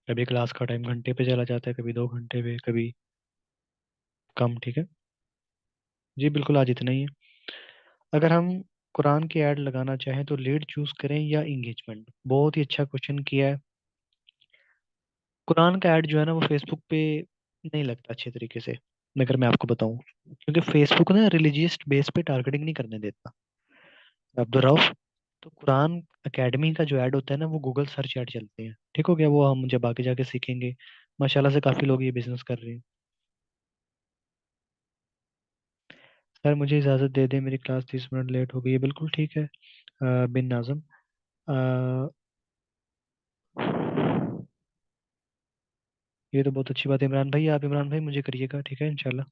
कभी क्लास का टाइम घंटे पे चला जाता है, कभी 2 घंटे पे, कभी कम। ठीक है जी, बिल्कुल आज इतना ही है। अगर हम कुरान की ऐड लगाना चाहें तो लीड चूज करें या इंगेजमेंट? बहुत ही अच्छा क्वेश्चन किया है। कुरान का ऐड जो है ना वो फेसबुक पे नहीं लगता अच्छे तरीके से, अगर मैं आपको बताऊं, क्योंकि फेसबुक ना रिलीजियस बेस पे टारगेटिंग नहीं करने देता। अब्दुल रऊफ, तो कुरान एकेडमी का जो ऐड होता है ना वो गूगल सर्च ऐड चलते हैं। ठीक हो गया, वो हम जब आगे जाके सीखेंगे। माशाल्लाह से काफ़ी लोग ये बिजनेस कर रहे हैं। सर मुझे इजाज़त दे दें, मेरी क्लास 30 मिनट लेट हो गई है। बिल्कुल ठीक है बिन नाज़म। अ, ये तो बहुत अच्छी बात है इमरान भाई। आप इमरान भाई मुझे करिएगा, ठीक है इंशाल्लाह,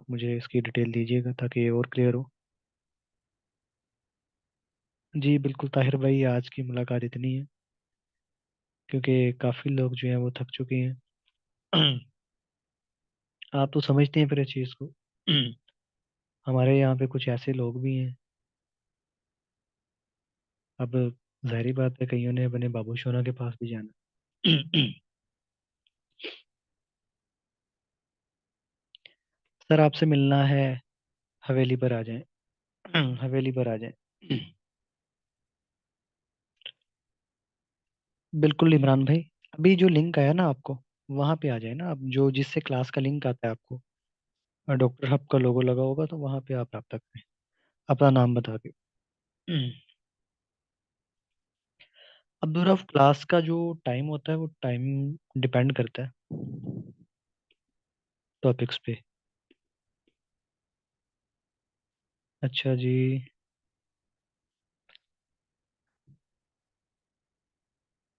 मुझे इसकी डिटेल दीजिएगा ताकि ये और क्लियर हो। जी बिल्कुल ताहिर भाई, आज की मुलाकात इतनी है, क्योंकि काफ़ी लोग जो हैं वो थक चुके हैं। आप तो समझते हैं फिर इस चीज़ को। हमारे यहाँ पे कुछ ऐसे लोग भी हैं, अब जाहिर बात है कईयों ने अपने बाबू शोना के पास भी जाना। सर आपसे मिलना है, हवेली पर आ जाएं। हवेली पर आ जाएं। बिल्कुल इमरान भाई, अभी जो लिंक आया ना आपको, वहाँ पे आ जाए ना आप, जो जिससे क्लास का लिंक आता है आपको, और डॉक्टर हब का लोगो लगा होगा तो वहाँ पे आप रब्ता करें अपना नाम बता के। अब्दुल रफ, क्लास का जो टाइम होता है वो टाइम डिपेंड करता है टॉपिक्स पे। अच्छा जी।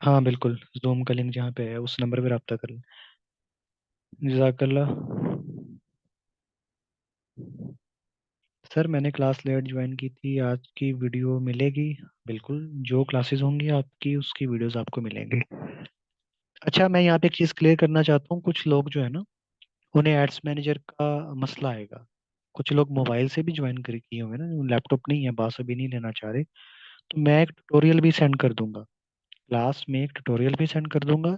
हाँ बिल्कुल, जूम का लिंक जहाँ पे है उस नंबर पे रब्ता कर लें। जज़ाकल्लाह। सर मैंने क्लास लेट ज्वाइन की थी, आज की वीडियो मिलेगी? बिल्कुल, जो क्लासेस होंगी आपकी उसकी वीडियोस आपको मिलेंगी। अच्छा, मैं यहाँ पे एक चीज़ क्लियर करना चाहता हूँ, कुछ लोग जो है ना, उन्हें एड्स मैनेजर का मसला आएगा। कुछ लोग मोबाइल से भी ज्वाइन कर किए होंगे ना, लैपटॉप नहीं है, बास अभी नहीं लेना चाह रहे, तो मैं एक ट्यूटोरियल भी सेंड कर दूंगा। क्लास में एक ट्यूटोरियल भी सेंड कर दूंगा,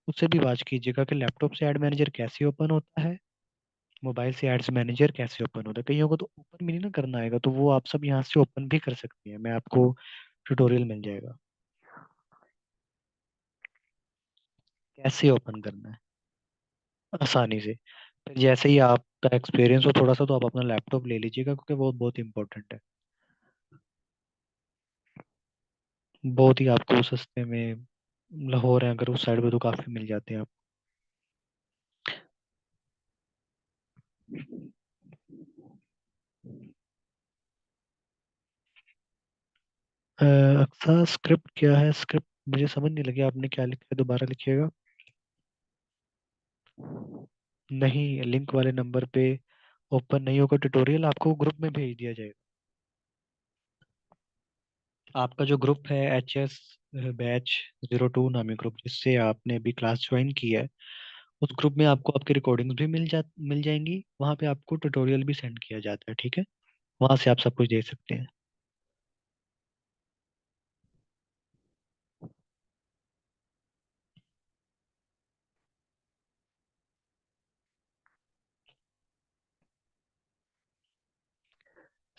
उससे भी बात कीजिएगा कि लैपटॉप से एड मैनेजर कैसे ओपन होता है, मोबाइल से एड्स मैनेजर कैसे ओपन होता है। कईयों को तो ओपन भी नहीं ना करना आएगा, तो वो आप सब यहाँ से ओपन भी कर सकते हैं, मैं आपको ट्यूटोरियल मिल जाएगा कैसे ओपन करना है आसानी से। फिर जैसे ही आपका एक्सपीरियंस हो थोड़ा सा, तो आप अपना लैपटॉप ले लीजिएगा, क्योंकि वो बहुत इंपॉर्टेंट है। बहुत ही आपको सस्ते में लाहौर है, अगर उस साइड पे तो काफ़ी मिल जाते हैं आप। अक्सा, स्क्रिप्ट क्या है? स्क्रिप्ट मुझे समझ नहीं लगी, आपने क्या लिखा है, दोबारा लिखिएगा। नहीं, लिंक वाले नंबर पे ओपन नहीं होगा ट्यूटोरियल, आपको ग्रुप में भेज दिया जाएगा। आपका जो ग्रुप है HS बैच 02 नामी ग्रुप, जिससे आपने अभी क्लास ज्वाइन की है, उस ग्रुप में आपको आपकी रिकॉर्डिंग्स भी मिल जाएंगी, वहाँ पे आपको ट्यूटोरियल भी सेंड किया जाता है, ठीक है? वहाँ से आप सब कुछ देख सकते हैं।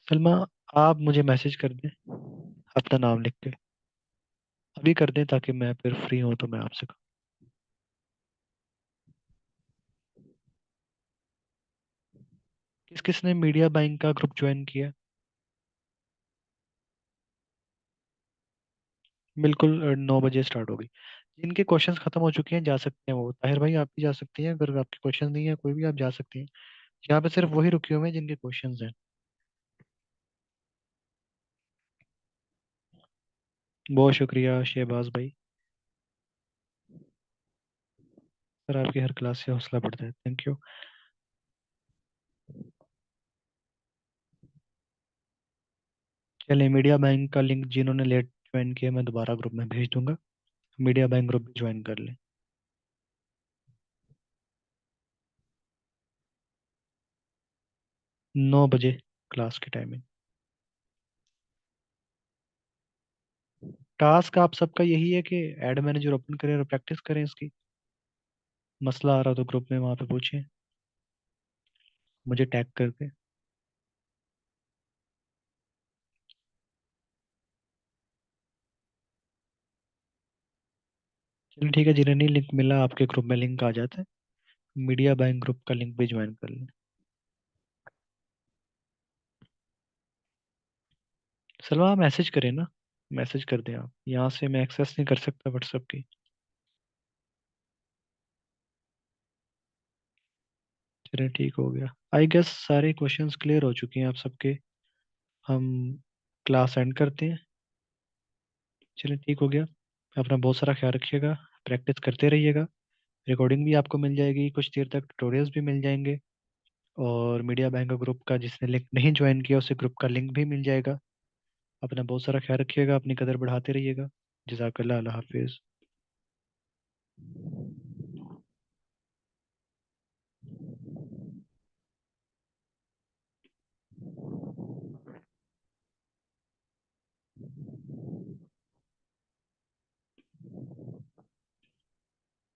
सलमा, आप मुझे मैसेज कर दें अपना नाम लिख के, अभी कर दें, ताकि मैं फिर फ्री हूँ तो मैं आपसे किस किस ने मीडिया बाइंग का ग्रुप ज्वाइन किया? बिल्कुल, 9 बजे स्टार्ट होगी। जिनके क्वेश्चंस खत्म हो चुके हैं जा सकते हैं, वो ताहिर भाई आप भी जा सकती हैं, अगर आपके क्वेश्चन नहीं है कोई भी आप जा सकती हैं। यहाँ पे सिर्फ वही रुके हुए हैं जिनके क्वेश्चंस हैं। बहुत शुक्रिया शहबाज भाई, सर आपकी हर क्लास से हौसला बढ़ता है, थैंक यू। चलिए, मीडिया बैंक का लिंक जिन्होंने लेट ज्वाइन किया मैं दोबारा ग्रुप में भेज दूंगा, मीडिया बैंक ग्रुप भी ज्वाइन कर लें। 9 बजे क्लास की टाइमिंग। टास्क आप सबका यही है कि एड मैनेजर ओपन करें और प्रैक्टिस करें इसकी। मसला आ रहा तो ग्रुप में वहाँ पे पूछें, मुझे टैग करके। चलिए ठीक है, जिन्हें नहीं लिंक मिला आपके ग्रुप में लिंक आ जाता है, मीडिया बाइंग ग्रुप का लिंक भी ज्वाइन कर लें। सलवा मैसेज करें ना, मैसेज कर दें आप, यहाँ से मैं एक्सेस नहीं कर सकता व्हाट्सएप की। चलिए ठीक हो गया, आई गेस सारे क्वेश्चंस क्लियर हो चुके हैं आप सबके। हम क्लास एंड करते हैं। चलिए ठीक हो गया, अपना बहुत सारा ख्याल रखिएगा, प्रैक्टिस करते रहिएगा, रिकॉर्डिंग भी आपको मिल जाएगी, कुछ देर तक ट्यूटोरियल्स भी मिल जाएंगे, और मीडिया बैंक ग्रुप का जिसने लिंक नहीं ज्वाइन किया उसे ग्रुप का लिंक भी मिल जाएगा। अपना बहुत सारा ख्याल रखिएगा, अपनी कदर बढ़ाते रहिएगा। जज़ाकल्लाह, अल्लाह हाफिज़।